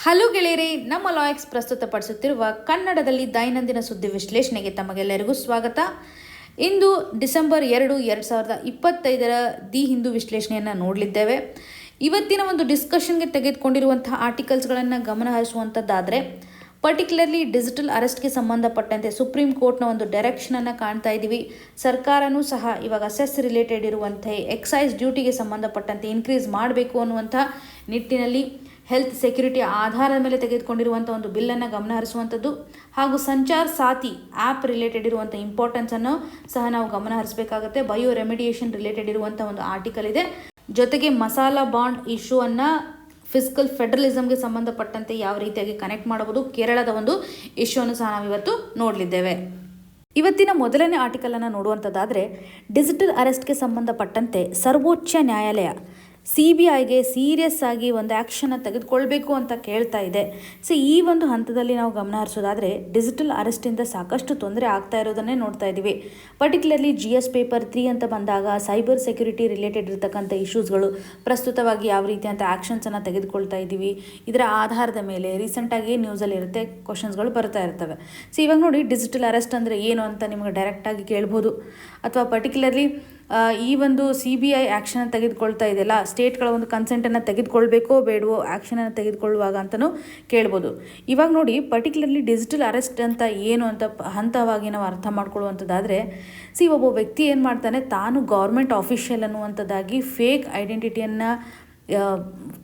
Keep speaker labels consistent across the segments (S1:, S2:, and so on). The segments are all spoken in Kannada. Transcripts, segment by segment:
S1: ಹಲೋ ಗೆಳೆಯರೇ, ನಮ್ಮ ಲಾಯಕ್ಸ್ ಪ್ರಸ್ತುತಪಡಿಸುತ್ತಿರುವ ಕನ್ನಡದಲ್ಲಿ ದೈನಂದಿನ ಸುದ್ದಿ ವಿಶ್ಲೇಷಣೆಗೆ ತಮಗೆಲ್ಲರಿಗೂ ಸ್ವಾಗತ. ಇಂದು ಡಿಸೆಂಬರ್ 2, 2025 ದಿ ಹಿಂದೂ ವಿಶ್ಲೇಷಣೆಯನ್ನು ನೋಡಲಿದ್ದೇವೆ. ಇವತ್ತಿನ ಒಂದು ಡಿಸ್ಕಷನ್ಗೆ ತೆಗೆದುಕೊಂಡಿರುವಂತಹ ಆರ್ಟಿಕಲ್ಸ್ಗಳನ್ನು ಗಮನ ಹರಿಸುವಂಥದ್ದಾದರೆ, ಪರ್ಟಿಕ್ಯುಲರ್ಲಿ ಡಿಜಿಟಲ್ ಅರೆಸ್ಟ್ಗೆ ಸಂಬಂಧಪಟ್ಟಂತೆ ಸುಪ್ರೀಂ ಕೋರ್ಟ್ನ ಒಂದು ಡೈರೆಕ್ಷನನ್ನು ಕಾಣ್ತಾ ಇದ್ದೀವಿ. ಸರ್ಕಾರನೂ ಸಹ ಇವಾಗ ಸೆಸ್ ರಿಲೇಟೆಡ್ ಇರುವಂಥ ಎಕ್ಸೈಸ್ ಡ್ಯೂಟಿಗೆ ಸಂಬಂಧಪಟ್ಟಂತೆ ಇನ್ಕ್ರೀಸ್ ಮಾಡಬೇಕು ಅನ್ನುವಂಥ ನಿಟ್ಟಿನಲ್ಲಿ ಹೆಲ್ತ್ ಸೆಕ್ಯೂರಿಟಿ ಆಧಾರದ ಮೇಲೆ ತೆಗೆದುಕೊಂಡಿರುವಂಥ ಒಂದು ಬಿಲ್ಲನ್ನು ಗಮನ ಹರಿಸುವಂಥದ್ದು, ಹಾಗೂ ಸಂಚಾರ್ ಸಾಥಿ ಆ್ಯಪ್ ರಿಲೇಟೆಡ್ ಇರುವಂಥ ಇಂಪಾರ್ಟೆನ್ಸನ್ನು ಸಹ ನಾವು ಗಮನ ಹರಿಸಬೇಕಾಗುತ್ತೆ. ಬಯೋ ರೆಮಿಡಿಯೇಷನ್ ರಿಲೇಟೆಡ್ ಇರುವಂಥ ಒಂದು ಆರ್ಟಿಕಲ್ ಇದೆ. ಜೊತೆಗೆ ಮಸಾಲಾ ಬಾಂಡ್ ಇಶ್ಯೂವನ್ನು ಫಿಸ್ಕಲ್ ಫೆಡರಲಿಸಮ್ಗೆ ಸಂಬಂಧಪಟ್ಟಂತೆ ಯಾವ ರೀತಿಯಾಗಿ ಕನೆಕ್ಟ್ ಮಾಡಬಹುದು, ಕೇರಳದ ಒಂದು ಇಶ್ಯೂವನ್ನು ಸಹ ನಾವು ಇವತ್ತು ನೋಡಲಿದ್ದೇವೆ. ಇವತ್ತಿನ ಮೊದಲನೇ ಆರ್ಟಿಕಲನ್ನು ನೋಡುವಂಥದ್ದಾದರೆ, ಡಿಜಿಟಲ್ ಅರೆಸ್ಟ್ಗೆ ಸಂಬಂಧಪಟ್ಟಂತೆ ಸರ್ವೋಚ್ಚ ನ್ಯಾಯಾಲಯ CBIಗೆ ಸೀರಿಯಸ್ ಆಗಿ ಒಂದು ಆ್ಯಕ್ಷನ್ನ ತೆಗೆದುಕೊಳ್ಬೇಕು ಅಂತ ಕೇಳ್ತಾ ಇದೆ. ಸೊ ಈ ಒಂದು ಹಂತದಲ್ಲಿ ನಾವು ಗಮನ ಹರಿಸೋದಾದರೆ, ಡಿಜಿಟಲ್ ಅರೆಸ್ಟಿಂದ ಸಾಕಷ್ಟು ತೊಂದರೆ ಆಗ್ತಾ ಇರೋದನ್ನೇ ನೋಡ್ತಾ ಇದ್ದೀವಿ. ಪರ್ಟಿಕ್ಯುಲರ್ಲಿ GS ಪೇಪರ್ 3 ಅಂತ ಬಂದಾಗ ಸೈಬರ್ ಸೆಕ್ಯೂರಿಟಿ ರಿಲೇಟೆಡ್ ಇರತಕ್ಕಂಥ ಇಶ್ಯೂಸ್ಗಳು ಪ್ರಸ್ತುತವಾಗಿ ಯಾವ ರೀತಿ ಅಂತ ಆ್ಯಕ್ಷನ್ಸನ್ನು ತೆಗೆದುಕೊಳ್ತಾ ಇದ್ದೀವಿ. ಇದರ ಆಧಾರದ ಮೇಲೆ ರೀಸೆಂಟಾಗಿ ನ್ಯೂಸಲ್ಲಿ ಇರುತ್ತೆ, ಕ್ವಶನ್ಸ್ಗಳು ಬರ್ತಾ ಇರ್ತವೆ. ಸೊ ಇವಾಗ ನೋಡಿ, ಡಿಜಿಟಲ್ ಅರೆಸ್ಟ್ ಅಂದರೆ ಏನು ಅಂತ ನಿಮಗೆ ಡೈರೆಕ್ಟಾಗಿ ಕೇಳ್ಬೋದು. ಅಥವಾ ಪರ್ಟಿಕ್ಯುಲರ್ಲಿ ಈ ಒಂದು CBI ಆ್ಯಕ್ಷನ್ ತೆಗೆದುಕೊಳ್ತಾ ಇದೆಯಲ್ಲ, ಸ್ಟೇಟ್ಗಳ ಒಂದು ಕನ್ಸೆಂಟನ್ನು ತೆಗೆದುಕೊಳ್ಬೇಕೋ ಬೇಡವೋ ಆ್ಯಕ್ಷನನ್ನು ತೆಗೆದುಕೊಳ್ಳುವಾಗ ಅಂತಲೂ ಕೇಳ್ಬೋದು. ಇವಾಗ ನೋಡಿ, ಪರ್ಟಿಕ್ಯುಲರ್ಲಿ ಡಿಜಿಟಲ್ ಅರೆಸ್ಟ್ ಅಂತ ಏನು ಅಂತ ಹಂತವಾಗಿ ನಾವು ಅರ್ಥ ಮಾಡ್ಕೊಳ್ಳುವಂಥದ್ದಾದರೆ, ಒಬ್ಬ ವ್ಯಕ್ತಿ ಏನು ಮಾಡ್ತಾನೆ, ತಾನು ಗೌರ್ಮೆಂಟ್ ಆಫೀಷಿಯಲ್ ಅನ್ನುವಂಥದ್ದಾಗಿ ಫೇಕ್ ಐಡೆಂಟಿಟಿಯನ್ನು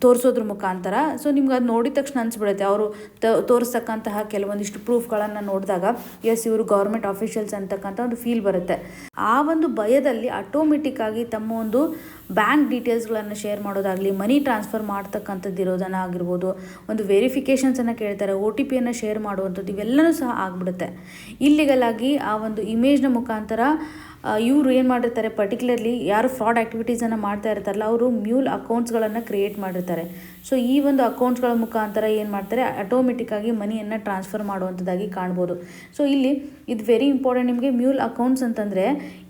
S1: ತೋರಿಸೋದ್ರ ಮುಖಾಂತರ, ಸೊ ನಿಮ್ಗೆ ಅದು ನೋಡಿದ ತಕ್ಷಣ ಅನಿಸ್ಬಿಡುತ್ತೆ, ಅವರು ತೋರಿಸ್ತಕ್ಕಂತಹ ಕೆಲವೊಂದಿಷ್ಟು ಪ್ರೂಫ್ಗಳನ್ನು ನೋಡಿದಾಗ ಎಸ್ ಇವರು ಗೌರ್ಮೆಂಟ್ ಆಫೀಷಿಯಲ್ಸ್ ಅಂತಕ್ಕಂಥ ಒಂದು ಫೀಲ್ ಬರುತ್ತೆ. ಆ ಒಂದು ಭಯದಲ್ಲಿ ಆಟೋಮೆಟಿಕ್ಕಾಗಿ ತಮ್ಮ ಒಂದು ಬ್ಯಾಂಕ್ ಡೀಟೇಲ್ಸ್ಗಳನ್ನು ಶೇರ್ ಮಾಡೋದಾಗಲಿ, ಮನಿ ಟ್ರಾನ್ಸ್ಫರ್ ಮಾಡ್ತಕ್ಕಂಥದ್ದು ಇರೋದನ್ನು ಆಗಿರ್ಬೋದು, ಒಂದು ವೆರಿಫಿಕೇಷನ್ಸನ್ನು ಕೇಳ್ತಾರೆ, OTP ಶೇರ್ ಮಾಡುವಂಥದ್ದು, ಇವೆಲ್ಲವೂ ಸಹ ಆಗಿಬಿಡುತ್ತೆ. ಇಲ್ಲಿಗಲ್ ಆಗಿ ಆ ಒಂದು ಇಮೇಜ್ನ ಮುಖಾಂತರ ಇವರು ಏನು ಮಾಡಿರ್ತಾರೆ, ಪರ್ಟಿಕ್ಯುಲರ್ಲಿ ಯಾರು ಫ್ರಾಡ್ ಆ್ಯಕ್ಟಿವಿಟೀಸನ್ನು ಮಾಡ್ತಾ ಇರ್ತಾರಲ್ಲ, ಅವರು ಮ್ಯೂಲ್ ಅಕೌಂಟ್ಸ್ಗಳನ್ನು ಕ್ರಿಯೇಟ್ ಮಾಡಿರ್ತಾರೆ. ಸೊ ಈ ಒಂದು ಅಕೌಂಟ್ಸ್ಗಳ ಮುಖಾಂತರ ಏನು ಮಾಡ್ತಾರೆ, ಆಟೋಮೆಟಿಕ್ಕಾಗಿ ಮನಿಯನ್ನು ಟ್ರಾನ್ಸ್ಫರ್ ಮಾಡುವಂಥದ್ದಾಗಿ ಕಾಣ್ಬೋದು. ಸೊ ಇಲ್ಲಿ ಇದು ವೆರಿ ಇಂಪಾರ್ಟೆಂಟ್. ನಿಮಗೆ ಮ್ಯೂಲ್ ಅಕೌಂಟ್ಸ್ ಅಂತಂದರೆ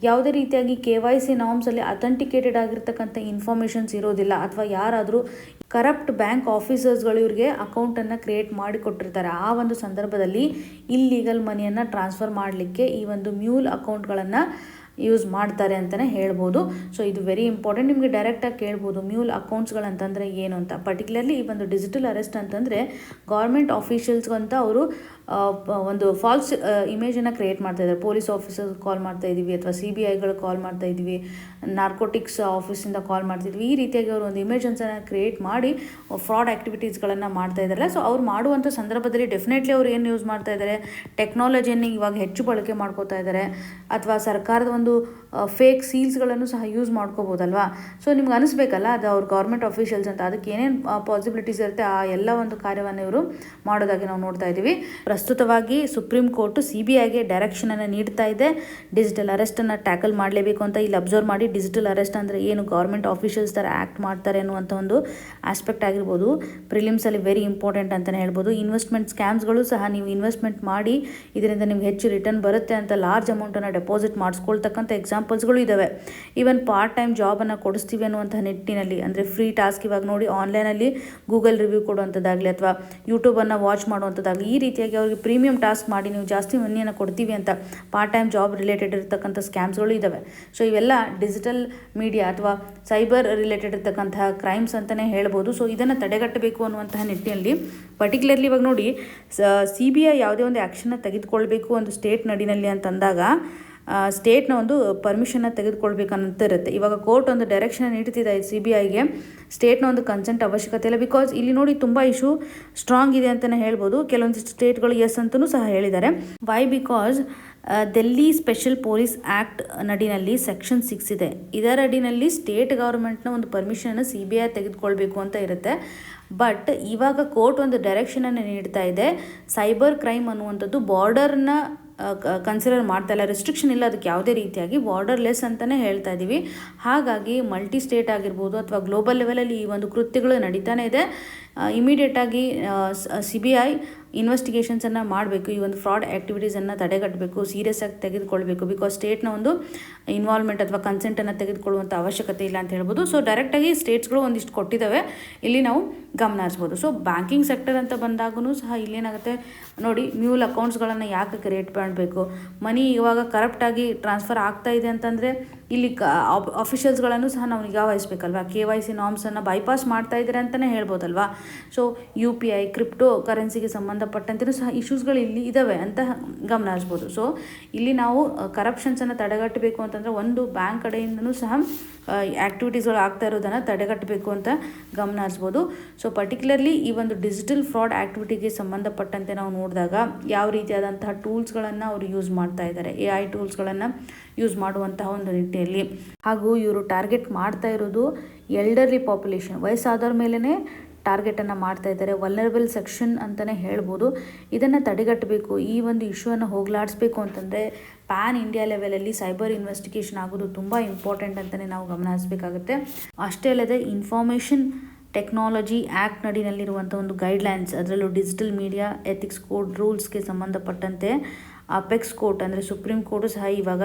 S1: ಯಾವುದೇ ರೀತಿಯಾಗಿ KYC ನಾರ್ಮ್ಸಲ್ಲಿ ಅಥೆಂಟಿಕೇಟೆಡ್ ಆಗಿರ್ತಕ್ಕಂಥ ಇನ್ಫಾರ್ಮೇಷನ್ಸ್ ಇರೋದಿಲ್ಲ, ಅಥವಾ ಯಾರಾದರೂ ಕರಪ್ಟ್ ಬ್ಯಾಂಕ್ ಆಫೀಸರ್ಸ್ಗಳು ಇವ್ರಿಗೆ ಅಕೌಂಟನ್ನು ಕ್ರಿಯೇಟ್ ಮಾಡಿ ಕೊಟ್ಟಿರ್ತಾರೆ. ಆ ಒಂದು ಸಂದರ್ಭದಲ್ಲಿ ಇಲ್ಲೀಗಲ್ ಮನಿಯನ್ನು ಟ್ರಾನ್ಸ್ಫರ್ ಮಾಡಲಿಕ್ಕೆ ಈ ಒಂದು ಮ್ಯೂಲ್ ಅಕೌಂಟ್ಗಳನ್ನು ಯೂಸ್ ಮಾಡ್ತಾರೆ ಅಂತಲೇ ಹೇಳ್ಬೋದು. ಸೊ ಇದು ವೆರಿ ಇಂಪಾರ್ಟೆಂಟ್. ನಿಮಗೆ ಡೈರೆಕ್ಟಾಗಿ ಕೇಳ್ಬೋದು, ಮ್ಯೂಲ್ ಅಕೌಂಟ್ಸ್ಗಳಂತಂದರೆ ಏನು ಅಂತ. ಪರ್ಟಿಕ್ಯುಲರ್ಲಿ ಈ ಒಂದು ಡಿಜಿಟಲ್ ಅರೆಸ್ಟ್ ಅಂತಂದರೆ ಗೌರ್ಮೆಂಟ್ ಆಫೀಷಿಯಲ್ಸ್ಗಂತ ಅವರು ಒಂದು ಫಾಲ್ಸ್ ಇಮೇಜನ್ನು ಕ್ರಿಯೇಟ್ ಮಾಡ್ತಾ ಇದ್ದಾರೆ. ಪೊಲೀಸ್ ಆಫೀಸರ್ಸ್ ಕಾಲ್ ಮಾಡ್ತಾ ಇದ್ದೀವಿ, ಅಥವಾ CBIಗಳು ಕಾಲ್ ಮಾಡ್ತಾ ಇದ್ದೀವಿ, ನಾರ್ಕೋಟಿಕ್ಸ್ ಆಫೀಸಿಂದ ಕಾಲ್ ಮಾಡ್ತಿದ್ವಿ. ಈ ರೀತಿಯಾಗಿ ಅವರು ಒಂದು ಇಮೇಜನ್ಸನ್ನು ಕ್ರಿಯೇಟ್ ಮಾಡಿ ಫ್ರಾಡ್ ಆ್ಯಕ್ಟಿವಿಟೀಸ್ಗಳನ್ನು ಮಾಡ್ತಾ ಇದ್ದಾರಲ್ಲ. ಸೊ ಅವ್ರು ಮಾಡುವಂಥ ಸಂದರ್ಭದಲ್ಲಿ ಡೆಫಿನೆಟ್ಲಿ ಅವ್ರು ಏನು ಯೂಸ್ ಮಾಡ್ತಾ ಇದ್ದಾರೆ, ಟೆಕ್ನಾಲಜಿಯನ್ನು ಇವಾಗ ಹೆಚ್ಚು ಬಳಕೆ ಮಾಡ್ಕೋತಾ ಇದ್ದಾರೆ, ಅಥವಾ ಸರ್ಕಾರದ ಒಂದು ಫೇಕ್ ಸೀಲ್ಸ್ಗಳನ್ನು ಸಹ ಯೂಸ್ ಮಾಡ್ಕೋಬೋದಲ್ವಾ. ಸೊ ನಿಮ್ಗೆ ಅನಿಸ್ಬೇಕಲ್ಲ, ಅದು ಅವ್ರು ಗೌರ್ಮೆಂಟ್ ಆಫೀಷಿಯಲ್ಸ್ ಅಂತ, ಅದಕ್ಕೆ ಏನೇನು ಪಾಸಿಬಿಲಿಟೀಸ್ ಇರುತ್ತೆ ಆ ಎಲ್ಲ ಒಂದು ಕಾರ್ಯವನ್ನು ಇವರು ಮಾಡೋದಾಗಿ ನಾವು ನೋಡ್ತಾ ಇದ್ದೀವಿ. ಪ್ರಸ್ತುತವಾಗಿ ಸುಪ್ರೀಂ ಕೋರ್ಟು CBIಗೆ ಡೈರೆಕ್ಷನನ್ನು ನೀಡ್ತಾ ಇದೆ, ಡಿಜಿಟಲ್ ಅರೆಸ್ಟನ್ನು ಟ್ಯಾಕಲ್ ಮಾಡಲೇಬೇಕು ಅಂತ. ಇಲ್ಲಿ ಅಬ್ಸರ್ವ್ ಮಾಡಿ, ಡಿಜಿಟಲ್ ಅರೆಸ್ಟ್ ಅಂದರೆ ಏನು, ಗೌರ್ಮೆಂಟ್ ಆಫೀಷಿಯಲ್ಸ್ ಥರ ಆ್ಯಕ್ಟ್ ಮಾಡ್ತಾರೆ ಅನ್ನುವಂಥ ಒಂದು ಆಸ್ಪೆಕ್ಟ್ ಆಗಿರ್ಬೋದು. ಪ್ರಿಲಿಮ್ಸಲ್ಲಿ ವೆರಿ ಇಂಪಾರ್ಟೆಂಟ್ ಅಂತಲೇ ಹೇಳ್ಬೋದು. ಇನ್ವೆಸ್ಟ್ಮೆಂಟ್ ಸ್ಕ್ಯಾಮ್ಸ್ಗಳು ಸಹ, ನೀವು ಇನ್ವೆಸ್ಟ್ಮೆಂಟ್ ಮಾಡಿ ಇದರಿಂದ ನಿಮ್ಗೆ ಹೆಚ್ಚು ರಿಟರ್ನ್ ಬರುತ್ತೆ ಅಂತ ಲಾರ್ಜ್ ಅಮೌಂಟನ್ನು ಡೆಪಾಸಿಟ್ ಮಾಡಿಸ್ಕೊಳ್ತಕ್ಕಂಥ ಎಕ್ಸಾಂಪಲ್ಸ್ಗಳು ಇದ್ದಾವೆ. ಈವನ್ ಪಾರ್ಟ್ ಟೈಮ್ ಜಾಬನ್ನು ಕೊಡಿಸ್ತೀವಿ ಅನ್ನುವಂಥ ನಿಟ್ಟಿನಲ್ಲಿ, ಅಂದರೆ ಫ್ರೀ ಟಾಸ್ಕ್, ಇವಾಗ ನೋಡಿ ಆನ್ಲೈನಲ್ಲಿ ಗೂಗಲ್ ರಿವ್ಯೂ ಕೊಡುವಂಥದ್ದಾಗಲಿ, ಅಥವಾ ಯೂಟ್ಯೂಬನ್ನು ವಾಚ್ ಮಾಡುವಂಥದ್ದಾಗಲಿ, ಈ ರೀತಿಯಾಗಿ ಅವ್ರಿಗೆ ಪ್ರೀಮಿಯಂ ಟಾಸ್ಕ್ ಮಾಡಿ ನೀವು ಜಾಸ್ತಿ ಮನಿಯನ್ನು ಕೊಡ್ತೀವಿ ಅಂತ ಪಾರ್ಟ್ ಟೈಮ್ ಜಾಬ್ ರಿಲೇಟೆಡ್ ಇರತಕ್ಕಂಥ ಸ್ಕ್ಯಾಮ್ಸ್ಗಳು ಇದ್ದಾವೆ. ಸೊ ಇವೆಲ್ಲ ಡಿಜಿಟಲ್ ಮೀಡಿಯಾ ಅಥವಾ ಸೈಬರ್ ರಿಲೇಟೆಡ್ ಇರತಕ್ಕಂತಹ ಕ್ರೈಮ್ಸ್ ಅಂತಲೇ ಹೇಳ್ಬೋದು. ಸೊ ಇದನ್ನು ತಡೆಗಟ್ಟಬೇಕು ಅನ್ನುವಂತಹ ನಿಟ್ಟಿನಲ್ಲಿ ಪರ್ಟಿಕ್ಯುಲರ್ಲಿ ಇವಾಗ ನೋಡಿ, CBI ಯಾವುದೇ ಒಂದು ಆ್ಯಕ್ಷನ್ನ ತೆಗೆದುಕೊಳ್ಬೇಕು ಒಂದು ಸ್ಟೇಟ್ ನಡಿನಲ್ಲಿ ಅಂತಂದಾಗ ಸ್ಟೇಟ್ನ ಒಂದು ಪರ್ಮಿಷನ್ನ ತೆಗೆದುಕೊಳ್ಬೇಕಂತ ಇರುತ್ತೆ. ಇವಾಗ ಕೋರ್ಟ್ ಒಂದು ಡೈರೆಕ್ಷನ್ ನೀಡ್ತಿದೆ CBIಗೆ, ಸ್ಟೇಟ್ನ ಒಂದು ಕನ್ಸೆಂಟ್ ಅವಶ್ಯಕತೆ ಇಲ್ಲ. ಬಿಕಾಸ್ ಇಲ್ಲಿ ನೋಡಿ, ತುಂಬ ಇಶ್ಯೂ ಸ್ಟ್ರಾಂಗ್ ಇದೆ ಅಂತಲೇ ಹೇಳ್ಬೋದು. ಕೆಲವೊಂದು ಸ್ಟೇಟ್ಗಳು ಎಸ್ ಅಂತಲೂ ಸಹ ಹೇಳಿದ್ದಾರೆ. Why? Because Delhi special police act ನಡಿನಲ್ಲಿ ಸೆಕ್ಷನ್ 6 ಇದೆ. ಇದರ ಅಡಿನಲ್ಲಿ ಸ್ಟೇಟ್ ಗೌರ್ಮೆಂಟ್ನ ಒಂದು ಪರ್ಮಿಷನನ್ನು CBI ತೆಗೆದುಕೊಳ್ಬೇಕು ಅಂತ ಇರುತ್ತೆ. ಬಟ್ ಇವಾಗ ಕೋರ್ಟ್ ಒಂದು ಡೈರೆಕ್ಷನನ್ನು ನೀಡ್ತಾ ಇದೆ, ಸೈಬರ್ ಕ್ರೈಮ್ ಅನ್ನುವಂಥದ್ದು ಬಾರ್ಡರ್ನ ಕನ್ಸಿಡರ್ ಮಾಡ್ತಾ ಇಲ್ಲ, ರೆಸ್ಟ್ರಿಕ್ಷನ್ ಇಲ್ಲ ಅದಕ್ಕೆ ಯಾವುದೇ ರೀತಿಯಾಗಿ, ಬಾರ್ಡರ್ಲೆಸ್ ಅಂತಲೇ ಹೇಳ್ತಾ ಇದ್ದೀವಿ. ಹಾಗಾಗಿ ಮಲ್ಟಿ ಸ್ಟೇಟ್ ಆಗಿರ್ಬೋದು ಅಥವಾ ಗ್ಲೋಬಲ್ ಲೆವೆಲಲ್ಲಿ ಈ ಒಂದು ಕೃತ್ಯಗಳು ನಡೀತಾನೆ ಇದೆ. ಇಮಿಡಿಯೇಟಾಗಿ CBI ಇನ್ವೆಸ್ಟಿಗೇಷನ್ಸನ್ನು ಮಾಡಬೇಕು. ಈ ಒಂದು ಫ್ರಾಡ್ ಆ್ಯಕ್ಟಿವಿಟೀಸನ್ನು ತಡೆಗಟ್ಟಬೇಕು, ಸೀರಿಯಸ್ ಆಗಿ ತೆಗೆದುಕೊಳ್ಬೇಕು. ಬಿಕಾಸ್ ಸ್ಟೇಟ್ನ ಒಂದು ಇನ್ವಾಲ್ವ್ಮೆಂಟ್ ಅಥವಾ ಕನ್ಸೆಂಟನ್ನು ತೆಗೆದುಕೊಳ್ಳುವಂಥ ಅವಶ್ಯಕತೆ ಇಲ್ಲ ಅಂತ ಹೇಳ್ಬೋದು. ಸೊ ಡೈರೆಕ್ಟಾಗಿ ಸ್ಟೇಟ್ಸ್ಗಳು ಒಂದಿಷ್ಟು ಕೊಟ್ಟಿದ್ದಾವೆ, ಇಲ್ಲಿ ನಾವು ಗಮನ ಹರಿಸ್ಬೋದು. ಸೊ ಬ್ಯಾಂಕಿಂಗ್ ಸೆಕ್ಟರ್ ಅಂತ ಬಂದಾಗೂ ಸಹ ಇಲ್ಲೇನಾಗುತ್ತೆ ನೋಡಿ, ಮ್ಯೂಲ್ ಅಕೌಂಟ್ಸ್ಗಳನ್ನು ಯಾಕೆ ಕ್ರಿಯೇಟ್ ಮಾಡಬೇಕು, ಮನಿ ಇವಾಗ ಕರಪ್ಟಾಗಿ ಟ್ರಾನ್ಸ್ಫರ್ ಆಗ್ತಾ ಇದೆ ಅಂತಂದರೆ ಇಲ್ಲಿ ಆಫಿಷಿಯಲ್ಸ್ಗಳನ್ನು ಸಹ ನಾವು ನಿಗಾ ವಹಿಸಬೇಕಲ್ವಾ. KYC ನಾರ್ಮ್ಸನ್ನು ಬೈಪಾಸ್ ಮಾಡ್ತಾ ಇದ್ದಾರೆ ಅಂತಲೇ ಹೇಳ್ಬೋದಲ್ವಾ. ಸೊ UPI ಕ್ರಿಪ್ಟೋ ಕರೆನ್ಸಿಗೆ ಸಂಬಂಧಪಟ್ಟಂತೆಯೂ ಸಹ ಇಶ್ಯೂಸ್ಗಳು ಇಲ್ಲಿ ಇದ್ದಾವೆ ಅಂತ ಗಮನ ಹರಿಸ್ಬೋದು. ಸೊ ಇಲ್ಲಿ ನಾವು ಕರಪ್ಷನ್ಸನ್ನು ತಡೆಗಟ್ಟಬೇಕು ಅಂತಂದರೆ ಒಂದು ಬ್ಯಾಂಕ್ ಕಡೆಯಿಂದನೂ ಸಹ ಆ್ಯಕ್ಟಿವಿಟೀಸ್ಗಳು ಆಗ್ತಾ ಇರೋದನ್ನು ತಡೆಗಟ್ಟಬೇಕು ಅಂತ ಗಮನ ಹರಿಸ್ಬೋದು. ಸೊ ಪರ್ಟಿಕ್ಯುಲರ್ಲಿ ಈ ಒಂದು ಡಿಜಿಟಲ್ ಫ್ರಾಡ್ ಆ್ಯಕ್ಟಿವಿಟಿಗೆ ಸಂಬಂಧಪಟ್ಟಂತೆ ನಾವು ನೋಡಿದಾಗ ಯಾವ ರೀತಿಯಾದಂತಹ ಟೂಲ್ಸ್ಗಳನ್ನು ಅವರು ಯೂಸ್ ಮಾಡ್ತಾ ಇದ್ದಾರೆ, AI ಟೂಲ್ಸ್ಗಳನ್ನು ಯೂಸ್ ಮಾಡುವಂತಹ ಒಂದು ನಿಟ್ಟಿನಲ್ಲಿ. ಹಾಗೂ ಇವರು ಟಾರ್ಗೆಟ್ ಮಾಡ್ತಾ ಇರೋದು ಎಲ್ಡರ್ಲಿ ಪಾಪ್ಯುಲೇಷನ್, ವಯಸ್ಸಾದವ್ರ ಮೇಲೇ ಟಾರ್ಗೆಟನ್ನು ಮಾಡ್ತಾ ಇದ್ದಾರೆ. ವಲ್ನರಬಲ್ ಸೆಕ್ಷನ್ ಅಂತಲೇ ಹೇಳ್ಬೋದು. ಇದನ್ನು ತಡೆಗಟ್ಟಬೇಕು, ಈ ಒಂದು ಇಶ್ಯೂವನ್ನು ಹೋಗಲಾಡಿಸ್ಬೇಕು ಅಂತಂದರೆ ಪ್ಯಾನ್ ಇಂಡಿಯಾ ಲೆವೆಲಲ್ಲಿ ಸೈಬರ್ ಇನ್ವೆಸ್ಟಿಗೇಷನ್ ಆಗೋದು ತುಂಬ ಇಂಪಾರ್ಟೆಂಟ್ ಅಂತಲೇ ನಾವು ಗಮನ ಹರಿಸಬೇಕಾಗುತ್ತೆ. ಅಷ್ಟೇ ಅಲ್ಲದೆ ಇನ್ಫಾರ್ಮೇಷನ್ ಟೆಕ್ನಾಲಜಿ ಆ್ಯಕ್ಟ್ ನಡಿನಲ್ಲಿರುವಂಥ ಒಂದು ಗೈಡ್ಲೈನ್ಸ್, ಅದರಲ್ಲೂ ಡಿಜಿಟಲ್ ಮೀಡಿಯಾ ಎಥಿಕ್ಸ್ ಕೋಡ್ ರೂಲ್ಸ್ಗೆ ಸಂಬಂಧಪಟ್ಟಂತೆ ಅಪೆಕ್ಸ್ ಕೋರ್ಟ್ ಅಂದರೆ ಸುಪ್ರೀಂ ಕೋರ್ಟು ಸಹ ಇವಾಗ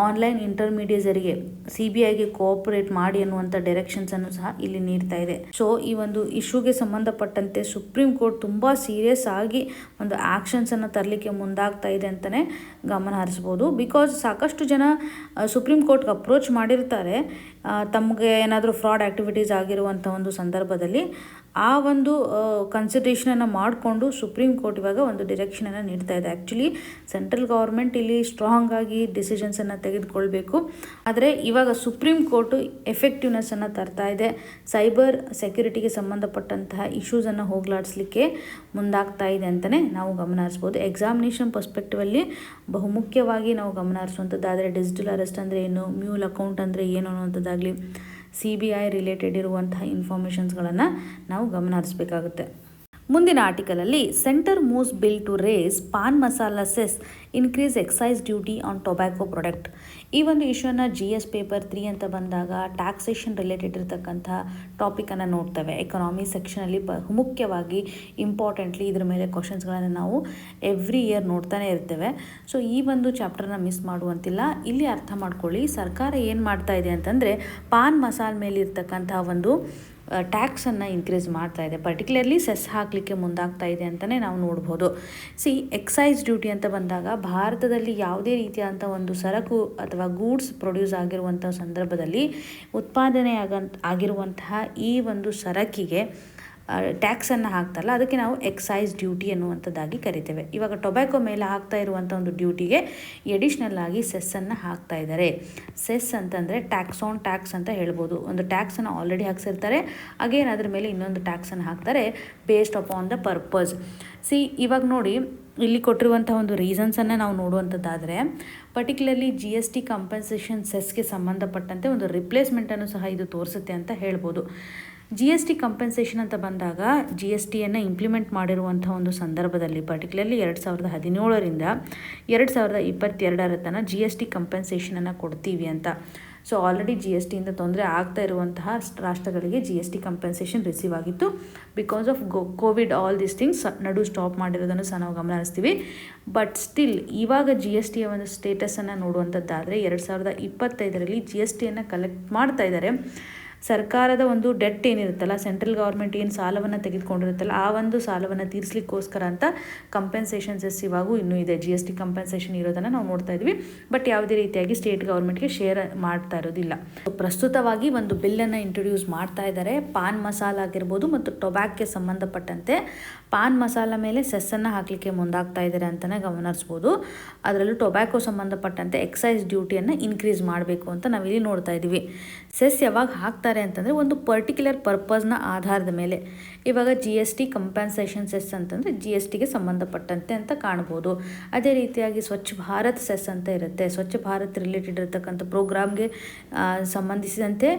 S1: ಆನ್ಲೈನ್ ಇಂಟರ್ಮೀಡಿಯೇಟರಿಗೆ CBIಗೆ ಕೋಆಪರೇಟ್ ಮಾಡಿ ಅನ್ನುವಂಥ ಡೈರೆಕ್ಷನ್ಸನ್ನು ಸಹ ಇಲ್ಲಿ ನೀಡ್ತಾ ಇದೆ. ಸೊ ಈ ಒಂದು ಇಶ್ಯೂಗೆ ಸಂಬಂಧಪಟ್ಟಂತೆ ಸುಪ್ರೀಂ ಕೋರ್ಟ್ ತುಂಬ ಸೀರಿಯಸ್ ಆಗಿ ಒಂದು ಆ್ಯಕ್ಷನ್ಸನ್ನು ತರಲಿಕ್ಕೆ ಮುಂದಾಗ್ತಾ ಇದೆ ಅಂತಲೇ ಗಮನ ಹರಿಸ್ಬೋದು. ಬಿಕಾಸ್ ಸಾಕಷ್ಟು ಜನ ಸುಪ್ರೀಂ ಕೋರ್ಟ್ಗೆ ಅಪ್ರೋಚ್ ಮಾಡಿರ್ತಾರೆ, ತಮಗೆ ಏನಾದರೂ ಫ್ರಾಡ್ ಆ್ಯಕ್ಟಿವಿಟೀಸ್ ಆಗಿರುವಂಥ ಒಂದು ಸಂದರ್ಭದಲ್ಲಿ ಆ ಒಂದು ಕನ್ಸಿಡರೇಷನನ್ನು ಮಾಡಿಕೊಂಡು ಸುಪ್ರೀಂ ಕೋರ್ಟ್ ಇವಾಗ ಒಂದು ಡಿರೆಕ್ಷನನ್ನು ನೀಡ್ತಾ ಇದೆ. ಆ್ಯಕ್ಚುಲಿ ಸೆಂಟ್ರಲ್ ಗೌರ್ಮೆಂಟ್ ಇಲ್ಲಿ ಸ್ಟ್ರಾಂಗ್ ಆಗಿ ಡಿಸಿಷನ್ಸನ್ನು ತೆಗೆದುಕೊಳ್ಬೇಕು. ಆದರೆ ಇವಾಗ ಸುಪ್ರೀಂ ಕೋರ್ಟು ಎಫೆಕ್ಟಿವ್ನೆಸ್ಸನ್ನು ತರ್ತಾ ಇದೆ. ಸೈಬರ್ ಸೆಕ್ಯುರಿಟಿಗೆ ಸಂಬಂಧಪಟ್ಟಂತಹ ಇಶ್ಯೂಸನ್ನು ಹೋಗಲಾಡಿಸ್ಲಿಕ್ಕೆ ಮುಂದಾಗ್ತಾ ಇದೆ ಅಂತಲೇ ನಾವು ಗಮನ ಹರಿಸ್ಬೋದು. ಎಕ್ಸಾಮಿನೇಷನ್ ಪರ್ಸ್ಪೆಕ್ಟಿವಲ್ಲಿ ಬಹುಮುಖ್ಯವಾಗಿ ನಾವು ಗಮನ ಹರಿಸುವಂಥದ್ದಾದರೆ ಡಿಜಿಟಲ್ ಅರೆಸ್ಟ್ ಅಂದರೆ ಏನು, ಮ್ಯೂಲ್ ಅಕೌಂಟ್ ಅಂದರೆ ಏನು ಅನ್ನುವಂಥದ್ದಾಗಲಿ, CBI ರಿಲೇಟೆಡ್ ಇರುವಂತಹ ಇನ್ಫಾರ್ಮೇಷನ್ಸ್ಗಳನ್ನು ನಾವು ಗಮನ ಹರಿಸಬೇಕಾಗುತ್ತೆ. ಮುಂದಿನ ಆರ್ಟಿಕಲಲ್ಲಿ centre moves bill to raise pan masala cess increase excise duty on tobacco product. ಈ ಒಂದು ಇಶ್ಯೂನ GS ಪೇಪರ್ 3 ಅಂತ ಬಂದಾಗ ಟ್ಯಾಕ್ಸೇಷನ್ ರಿಲೇಟೆಡ್ ಇರತಕ್ಕಂಥ ಟಾಪಿಕನ್ನು ನೋಡ್ತೇವೆ. ಎಕನಾಮಿ ಸೆಕ್ಷನಲ್ಲಿ ಮುಖ್ಯವಾಗಿ ಇಂಪಾರ್ಟೆಂಟ್ಲಿ ಇದ್ರ ಮೇಲೆ ಕ್ವಶನ್ಸ್ಗಳನ್ನು ನಾವು ಎವ್ರಿ ಇಯರ್ ನೋಡ್ತಾನೆ ಇರ್ತೇವೆ. ಸೊ ಈ ಒಂದು ಚಾಪ್ಟರ್ನ ಮಿಸ್ ಮಾಡುವಂತಿಲ್ಲ. ಇಲ್ಲಿ ಅರ್ಥ ಮಾಡ್ಕೊಳ್ಳಿ, ಸರ್ಕಾರ ಏನು ಮಾಡ್ತಾ ಇದೆ ಅಂತಂದರೆ ಪಾನ್ ಮಸಾಲ ಮೇಲೆ ಇರ್ತಕ್ಕಂಥ ಒಂದು ಟ್ಯಾಕ್ಸನ್ನು ಇನ್ಕ್ರೀಸ್ ಮಾಡ್ತಾ ಇದೆ. ಪರ್ಟಿಕ್ಯುಲರ್ಲಿ ಸೆಸ್ ಹಾಕಲಿಕ್ಕೆ ಮುಂದಾಗ್ತಾ ಇದೆ ಅಂತಲೇ ನಾವು ನೋಡ್ಬೋದು. ಎಕ್ಸೈಸ್ ಡ್ಯೂಟಿ ಅಂತ ಬಂದಾಗ ಭಾರತದಲ್ಲಿ ಯಾವುದೇ ರೀತಿಯಾದಂಥ ಒಂದು ಸರಕು ಅಥವಾ ಗೂಡ್ಸ್ ಪ್ರೊಡ್ಯೂಸ್ ಆಗಿರುವಂಥ ಸಂದರ್ಭದಲ್ಲಿ ಉತ್ಪಾದನೆ ಆಗಿರುವಂತಹ ಈ ಒಂದು ಸರಕಿಗೆ ಟ್ಯಾಕ್ಸನ್ನು ಹಾಕ್ತಾರಲ್ಲ, ಅದಕ್ಕೆ ನಾವು ಎಕ್ಸೈಸ್ ಡ್ಯೂಟಿ ಅನ್ನುವಂಥದ್ದಾಗಿ ಕರಿತೇವೆ. ಇವಾಗ ಟೊಬ್ಯಾಕೋ ಮೇಲೆ ಹಾಕ್ತಾ ಇರುವಂಥ ಒಂದು ಡ್ಯೂಟಿಗೆ ಎಡಿಷ್ನಲ್ ಆಗಿ ಸೆಸ್ಸನ್ನು ಹಾಕ್ತಾ ಇದ್ದಾರೆ. ಸೆಸ್ ಅಂತಂದರೆ ಟ್ಯಾಕ್ಸ್ ಆನ್ ಟ್ಯಾಕ್ಸ್ ಅಂತ ಹೇಳ್ಬೋದು. ಒಂದು ಟ್ಯಾಕ್ಸನ್ನು ಆಲ್ರೆಡಿ ಹಾಕ್ಸಿರ್ತಾರೆ, ಅಗೇನ್ ಅದ್ರ ಮೇಲೆ ಇನ್ನೊಂದು ಟ್ಯಾಕ್ಸನ್ನು ಹಾಕ್ತಾರೆ ಬೇಸ್ಡ್ ಅಪಾನ್ ದ ಪರ್ಪಸ್. ಇವಾಗ ನೋಡಿ, ಇಲ್ಲಿ ಕೊಟ್ಟಿರುವಂಥ ಒಂದು ರೀಸನ್ಸನ್ನು ನಾವು ನೋಡುವಂಥದ್ದಾದರೆ ಪರ್ಟಿಕ್ಯುಲರ್ಲಿ GST ಕಂಪನ್ಸೇಷನ್ ಸೆಸ್ಗೆ ಸಂಬಂಧಪಟ್ಟಂತೆ ಒಂದು ರಿಪ್ಲೇಸ್ಮೆಂಟನ್ನು ಸಹ ಇದು ತೋರಿಸುತ್ತೆ ಅಂತ ಹೇಳ್ಬೋದು. GST ಕಂಪೆನ್ಸೇಷನ್ ಅಂತ ಬಂದಾಗ GSTಯನ್ನು ಇಂಪ್ಲಿಮೆಂಟ್ ಮಾಡಿರುವಂಥ ಒಂದು ಸಂದರ್ಭದಲ್ಲಿ ಪರ್ಟಿಕ್ಯುಲರ್ಲಿ 2017ರಿಂದ 2022 ತನಕ GST ಕಂಪೆನ್ಸೇಷನನ್ನು ಕೊಡ್ತೀವಿ ಅಂತ. ಸೊ ಆಲ್ರೆಡಿ GSTಯಿಂದ ತೊಂದರೆ ಆಗ್ತಾ ಇರುವಂತಹ ರಾಷ್ಟ್ರಗಳಿಗೆ GST ಕಂಪೆನ್ಸೇಷನ್ ರಿಸೀವ್ ಆಗಿತ್ತು. Because of Covid all this things ನಡು ಸ್ಟಾಪ್ ಮಾಡಿರೋದನ್ನು ಸಹ ನಾವು ಗಮನಿಸ್ತೀವಿ. ಬಟ್ ಸ್ಟಿಲ್ ಇವಾಗ GSTಯ ಒಂದು ಸ್ಟೇಟಸನ್ನು ನೋಡುವಂಥದ್ದಾದರೆ 2025ರಲ್ಲಿ GSTಯನ್ನು ಕಲೆಕ್ಟ್ ಮಾಡ್ತಾ ಇದ್ದಾರೆ. ಸರ್ಕಾರದ ಒಂದು ಡೆಟ್ ಏನಿರುತ್ತಲ್ಲ, ಸೆಂಟ್ರಲ್ ಗೌರ್ಮೆಂಟ್ ಏನು ಸಾಲವನ್ನು ತೆಗೆದುಕೊಂಡಿರುತ್ತಲ್ಲ, ಆ ಒಂದು ಸಾಲವನ್ನು ತೀರಿಸಲಿಕ್ಕೋಸ್ಕರ ಅಂತ ಕಂಪೆನ್ಸೇಷನ್ ಸೆಸ್ ಇವಾಗೂ ಇನ್ನೂ ಇದೆ. GST ಕಂಪೆನ್ಸೇಷನ್ ಇರೋದನ್ನು ನಾವು ನೋಡ್ತಾ ಇದ್ವಿ. ಬಟ್ ಯಾವುದೇ ರೀತಿಯಾಗಿ ಸ್ಟೇಟ್ ಗೌರ್ಮೆಂಟ್ಗೆ ಶೇರ್ ಮಾಡ್ತಾ ಇರೋದಿಲ್ಲ. ಪ್ರಸ್ತುತವಾಗಿ ಒಂದು ಬಿಲ್ಲನ್ನು ಇಂಟ್ರೊಡ್ಯೂಸ್ ಮಾಡ್ತಾ ಇದ್ದಾರೆ. ಪಾನ್ ಮಸಾಲ ಆಗಿರ್ಬೋದು ಮತ್ತು ಟೊಬ್ಯಾಕ್ಗೆ ಸಂಬಂಧಪಟ್ಟಂತೆ ಪಾನ್ ಮಸಾಲ ಮೇಲೆ ಸೆಸ್ಸನ್ನು ಹಾಕಲಿಕ್ಕೆ ಮುಂದಾಗ್ತಾ ಇದ್ದಾರೆ ಅಂತಲೇ ಗಮನಿಸ್ಬೋದು. ಅದರಲ್ಲೂ ಟೊಬ್ಯಾಕೋ ಸಂಬಂಧಪಟ್ಟಂತೆ ಎಕ್ಸೈಸ್ ಡ್ಯೂಟಿಯನ್ನು ಇನ್ಕ್ರೀಸ್ ಮಾಡಬೇಕು ಅಂತ ನಾವಿಲ್ಲಿ ನೋಡ್ತಾ ಇದ್ದೀವಿ. ಸೆಸ್ ಯಾವಾಗ ಹಾಕ್ತಾರೆ ಅಂತಂದರೆ ಒಂದು ಪರ್ಟಿಕ್ಯುಲರ್ ಪರ್ಪಸ್ನ ಆಧಾರದ ಮೇಲೆ. ಇವಾಗ GST ಕಂಪೆನ್ಸೇಷನ್ ಸೆಸ್ ಅಂತಂದರೆ GSTಗೆ ಸಂಬಂಧಪಟ್ಟಂತೆ ಅಂತ ಕಾಣ್ಬೋದು. ಅದೇ ರೀತಿಯಾಗಿ ಸ್ವಚ್ಛ ಭಾರತ್ ಸೆಸ್ ಅಂತ ಇರುತ್ತೆ. ಸ್ವಚ್ಛ ಭಾರತ್ ರಿಲೇಟೆಡ್ ಇರತಕ್ಕಂಥ ಪ್ರೋಗ್ರಾಮ್ಗೆ ಸಂಬಂಧಿಸಿದಂತೆ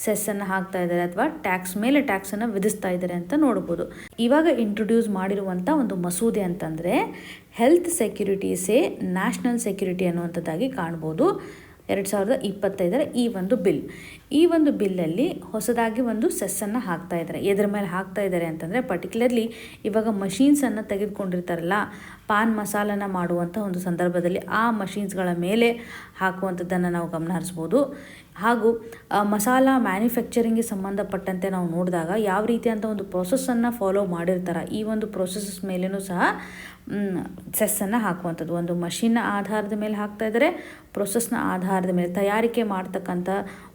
S1: ಸೆಸ್ಸನ್ನು ಹಾಕ್ತಾ ಇದ್ದಾರೆ ಅಥವಾ ಟ್ಯಾಕ್ಸ್ ಮೇಲೆ ಟ್ಯಾಕ್ಸನ್ನು ವಿಧಿಸ್ತಾ ಇದ್ದಾರೆ ಅಂತ ನೋಡ್ಬೋದು. ಇವಾಗ ಇಂಟ್ರೊಡ್ಯೂಸ್ ಮಾಡಿರುವಂಥ ಒಂದು ಮಸೂದೆ ಅಂತಂದರೆ ಹೆಲ್ತ್ ಸೆಕ್ಯುರಿಟೀಸೇ ನ್ಯಾಷನಲ್ ಸೆಕ್ಯುರಿಟಿ ಅನ್ನುವಂಥದ್ದಾಗಿ ಕಾಣ್ಬೋದು. 2025 ಈ ಒಂದು ಬಿಲ್. ಈ ಒಂದು ಬಿಲ್ಲಲ್ಲಿ ಹೊಸದಾಗಿ ಒಂದು ಸೆಸ್ಸನ್ನು ಹಾಕ್ತಾ ಇದ್ದಾರೆ. ಎದ್ರ ಮೇಲೆ ಹಾಕ್ತಾ ಇದ್ದಾರೆ ಅಂತಂದರೆ ಪರ್ಟಿಕ್ಯುಲರ್ಲಿ ಇವಾಗ ಮಷೀನ್ಸನ್ನು ತೆಗೆದುಕೊಂಡಿರ್ತಾರಲ್ಲ, ಪಾನ್ ಮಸಾಲನ ಮಾಡುವಂಥ ಒಂದು ಸಂದರ್ಭದಲ್ಲಿ ಆ ಮಷೀನ್ಸ್ಗಳ ಮೇಲೆ ಹಾಕುವಂಥದ್ದನ್ನು ನಾವು ಗಮನ ಹರಿಸ್ಬೋದು. ಹಾಗೂ ಮಸಾಲ ಮ್ಯಾನುಫ್ಯಾಕ್ಚರಿಂಗ್ಗೆ ಸಂಬಂಧಪಟ್ಟಂತೆ ನಾವು ನೋಡಿದಾಗ ಯಾವ ರೀತಿಯಂಥ ಒಂದು ಪ್ರೊಸೆಸ್ಸನ್ನು ಫಾಲೋ ಮಾಡಿರ್ತಾರೆ, ಈ ಒಂದು ಪ್ರೊಸೆಸ್ ಮೇಲೂ ಸಹ ಸೆಸ್ಸನ್ನು ಹಾಕುವಂಥದ್ದು. ಒಂದು ಮಷಿನ್ನ ಆಧಾರದ ಮೇಲೆ ಹಾಕ್ತಾ ಇದ್ದಾರೆ, ಪ್ರೊಸೆಸ್ನ ಆಧಾರದ ಮೇಲೆ ತಯಾರಿಕೆ ಮಾಡ್ತಕ್ಕಂಥ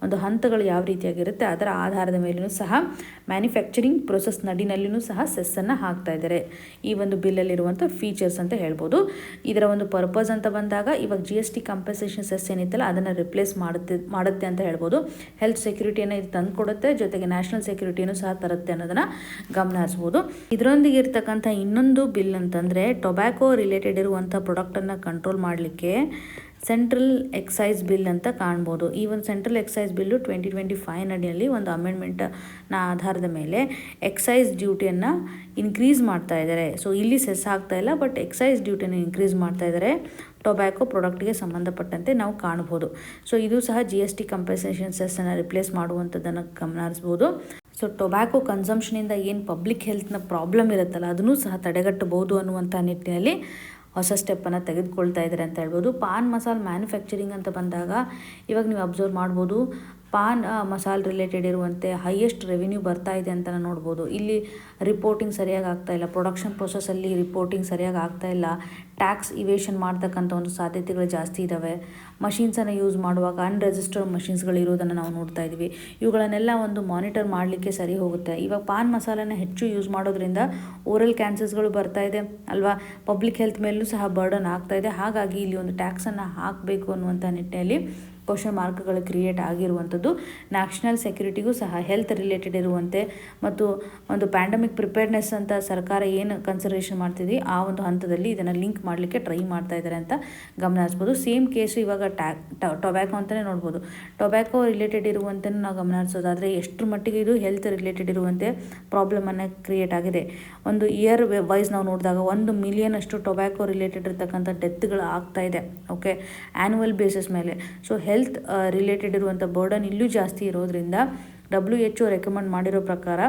S1: ಒಂದು ಹಂತಗಳು ಯಾವ ರೀತಿಯಾಗಿರುತ್ತೆ ಅದರ ಆಧಾರದ ಮೇಲೂ ಸಹ ಮ್ಯಾನುಫ್ಯಾಕ್ಚರಿಂಗ್ ಪ್ರೊಸೆಸ್ ನಡಿನಲ್ಲಿಯೂ ಸಹ ಸೆಸ್ಸನ್ನು ಹಾಕ್ತಾ ಇದ್ದಾರೆ. ಈ ಒಂದು ಬಿಲ್ಲಲ್ಲಿರುವಂಥ ಫೀಚರ್ಸ್ ಅಂತ ಹೇಳ್ಬೋದು. ಇದರ ಒಂದು ಪರ್ಪಸ್ ಅಂತ ಬಂದಾಗ ಇವಾಗ GST ಕಂಪನ್ಸೇಷನ್ ಸೆಸ್ ಏನಿತ್ತಲ್ಲ ಅದನ್ನು ರಿಪ್ಲೇಸ್ ಮಾಡುತ್ತೆ ಅಂತ ಹೇಳ್ಬೋದು. ಹೆಲ್ತ್ ಸೆಕ್ಯೂರಿಟಿಯನ್ನು ಇದು ತಂದು ಕೊಡುತ್ತೆ, ಜೊತೆಗೆ ನ್ಯಾಷನಲ್ ಸೆಕ್ಯೂರಿಟಿಯನ್ನು ಸಹ ತರುತ್ತೆ ಅನ್ನೋದನ್ನು ಗಮನ ಹರಿಸ್ಬೋದು. ಇದರೊಂದಿಗೆ ಇರ್ತಕ್ಕಂಥ ಇನ್ನೊಂದು ಬಿಲ್ ಅಂತಂದರೆ ಟೊಬ್ಯಾಕೋ ರಿಲೇಟೆಡ್ ಇರುವಂಥ ಪ್ರಾಡಕ್ಟನ್ನು ಕಂಟ್ರೋಲ್ ಮಾಡಲಿಕ್ಕೆ ಸೆಂಟ್ರಲ್ ಎಕ್ಸೈಸ್ ಬಿಲ್ ಅಂತ ಕಾಣ್ಬೋದು. ಈ ಒಂದು ಸೆಂಟ್ರಲ್ ಎಕ್ಸೈಸ್ ಬಿಲ್ಲು 2025 ನಡಿಯಲ್ಲಿ ಒಂದು ಅಮೆಂಡ್ಮೆಂಟ್ನ ಆಧಾರದ ಮೇಲೆ ಎಕ್ಸೈಸ್ ಡ್ಯೂಟಿಯನ್ನು ಇನ್ಕ್ರೀಸ್ ಮಾಡ್ತಾ ಇದ್ದಾರೆ. ಸೊ ಇಲ್ಲಿ ಸೆಸ್ ಆಗ್ತಾ ಇಲ್ಲ, ಬಟ್ ಎಕ್ಸೈಸ್ ಡ್ಯೂಟಿಯನ್ನು ಇನ್ಕ್ರೀಸ್ ಮಾಡ್ತಾ ಇದ್ದಾರೆ ಟೊಬ್ಯಾಕೋ ಪ್ರಾಡಕ್ಟ್ಗೆ ಸಂಬಂಧಪಟ್ಟಂತೆ ನಾವು ಕಾಣ್ಬೋದು. ಸೊ ಇದು ಸಹ GST ಕಂಪನ್ಸೇಷನ್ ಸೆಸ್ಸನ್ನು ರಿಪ್ಲೇಸ್ ಮಾಡುವಂಥದ್ದನ್ನು ಗಮನ ಹರಿಸ್ಬೋದು. ಸೊ ಟೊಬ್ಯಾಕೋ ಕನ್ಸಂಪ್ಷನಿಂದ ಏನು ಪಬ್ಲಿಕ್ ಹೆಲ್ತ್ನ ಪ್ರಾಬ್ಲಮ್ ಇರುತ್ತಲ್ಲ ಅದನ್ನು ಸಹ ತಡೆಗಟ್ಟಬಹುದು ಅನ್ನುವಂಥ ನಿಟ್ಟಿನಲ್ಲಿ ಹೊಸ ಸ್ಟೆಪ್ಪನ್ನು ತೆಗೆದುಕೊಳ್ತಾ ಇದ್ದಾರೆ ಅಂತ ಹೇಳ್ಬೋದು. ಪಾನ್ ಮಸಾಲ ಮ್ಯಾನುಫ್ಯಾಕ್ಚರಿಂಗ್ ಅಂತ ಬಂದಾಗ ಇವಾಗ ನೀವು ಅಬ್ಸರ್ವ್ ಮಾಡ್ಬೋದು, ಪಾನ್ ಮಸಾಲ ರಿಲೇಟೆಡ್ ಇರುವಂತೆ ಹೈಯೆಸ್ಟ್ ರೆವಿನ್ಯೂ ಬರ್ತಾ ಇದೆ ಅಂತ ನೋಡ್ಬೋದು. ಇಲ್ಲಿ ರಿಪೋರ್ಟಿಂಗ್ ಸರಿಯಾಗಿ ಆಗ್ತಾ ಇಲ್ಲ, ಪ್ರೊಡಕ್ಷನ್ ಪ್ರೊಸೆಸಲ್ಲಿ ರಿಪೋರ್ಟಿಂಗ್ ಸರಿಯಾಗಿ ಆಗ್ತಾ ಇಲ್ಲ, ಟ್ಯಾಕ್ಸ್ ಇವೇಷನ್ ಮಾಡ್ತಕ್ಕಂಥ ಒಂದು ಸಾಧ್ಯತೆಗಳು ಜಾಸ್ತಿ ಇದ್ದಾವೆ. ಮಷೀನ್ಸನ್ನು ಯೂಸ್ ಮಾಡುವಾಗ ಅನ್ರಿಜಿಸ್ಟರ್ಡ್ ಮಷೀನ್ಸ್ಗಳು ಇರೋದನ್ನು ನಾವು ನೋಡ್ತಾ ಇದ್ದೀವಿ. ಇವುಗಳನ್ನೆಲ್ಲ ಒಂದು ಮಾನಿಟರ್ ಮಾಡಲಿಕ್ಕೆ ಸರಿ ಹೋಗುತ್ತೆ. ಇವಾಗ ಪಾನ್ ಮಸಾಲನ ಹೆಚ್ಚು ಯೂಸ್ ಮಾಡೋದ್ರಿಂದ ಓರಲ್ ಕ್ಯಾನ್ಸರ್ಸ್ಗಳು ಬರ್ತಾ ಇದೆ ಅಲ್ವಾ, ಪಬ್ಲಿಕ್ ಹೆಲ್ತ್ ಮೇಲೂ ಸಹ ಬರ್ಡನ್ ಆಗ್ತಾ ಇದೆ. ಹಾಗಾಗಿ ಇಲ್ಲಿ ಒಂದು ಟ್ಯಾಕ್ಸನ್ನು ಹಾಕಬೇಕು ಅನ್ನುವಂಥ ನಿಟ್ಟಿನಲ್ಲಿ ಕ್ವಶನ್ ಮಾರ್ಕ್ಗಳು ಕ್ರಿಯೇಟ್ ಆಗಿರುವಂಥದ್ದು. ನ್ಯಾಷನಲ್ ಸೆಕ್ಯೂರಿಟಿಗೂ ಸಹ ಹೆಲ್ತ್ ರಿಲೇಟೆಡ್ ಇರುವಂತೆ ಮತ್ತು ಒಂದು ಪ್ಯಾಂಡಮಿಕ್ ಪ್ರಿಪೇರ್ನೆಸ್ ಅಂತ ಸರ್ಕಾರ ಏನು ಕನ್ಸಿಡರೇಷನ್ ಮಾಡ್ತಿದೆ ಆ ಒಂದು ಹಂತದಲ್ಲಿ ಇದನ್ನು ಲಿಂಕ್ ಮಾಡಲಿಕ್ಕೆ ಟ್ರೈ ಮಾಡ್ತಾ ಇದ್ದಾರೆ ಅಂತ ಗಮನ ಹರಿಸ್ಬೋದು. ಸೇಮ್ ಕೇಸು ಇವಾಗ ಟೊಬ್ಯಾಕೋ ಅಂತಲೇ ನೋಡ್ಬೋದು. ಟೊಬ್ಯಾಕೋ ರಿಲೇಟೆಡ್ ಇರುವಂತೆ ನಾವು ಗಮನ ಹರಿಸೋದಾದರೆ ಎಷ್ಟರ ಮಟ್ಟಿಗೆ ಇದು ಹೆಲ್ತ್ ರಿಲೇಟೆಡ್ ಇರುವಂತೆ ಪ್ರಾಬ್ಲಮನ್ನು ಕ್ರಿಯೇಟ್ ಆಗಿದೆ. ಒಂದು ಇಯರ್ ವೈಸ್ ನಾವು ನೋಡಿದಾಗ 1 ಮಿಲಿಯನ್ ಅಷ್ಟು ಟೊಬ್ಯಾಕೋ ರಿಲೇಟೆಡ್ ಇರ್ತಕ್ಕಂಥ ಡೆತ್ಗಳು ಆಗ್ತಾ ಇದೆ, ಓಕೆ, ಆ್ಯನ್ಯುವಲ್ ಬೇಸಿಸ್ ಮೇಲೆ. ಸೊ ಹೆಲ್ತ್ ರಿಲೇಟೆಡ್ ಇರುವಂಥ ಬರ್ಡನ್ ಇಲ್ಲೂ ಜಾಸ್ತಿ ಇರೋದ್ರಿಂದ WHO ರೆಕಮೆಂಡ್ ಮಾಡಿರೋ ಪ್ರಕಾರ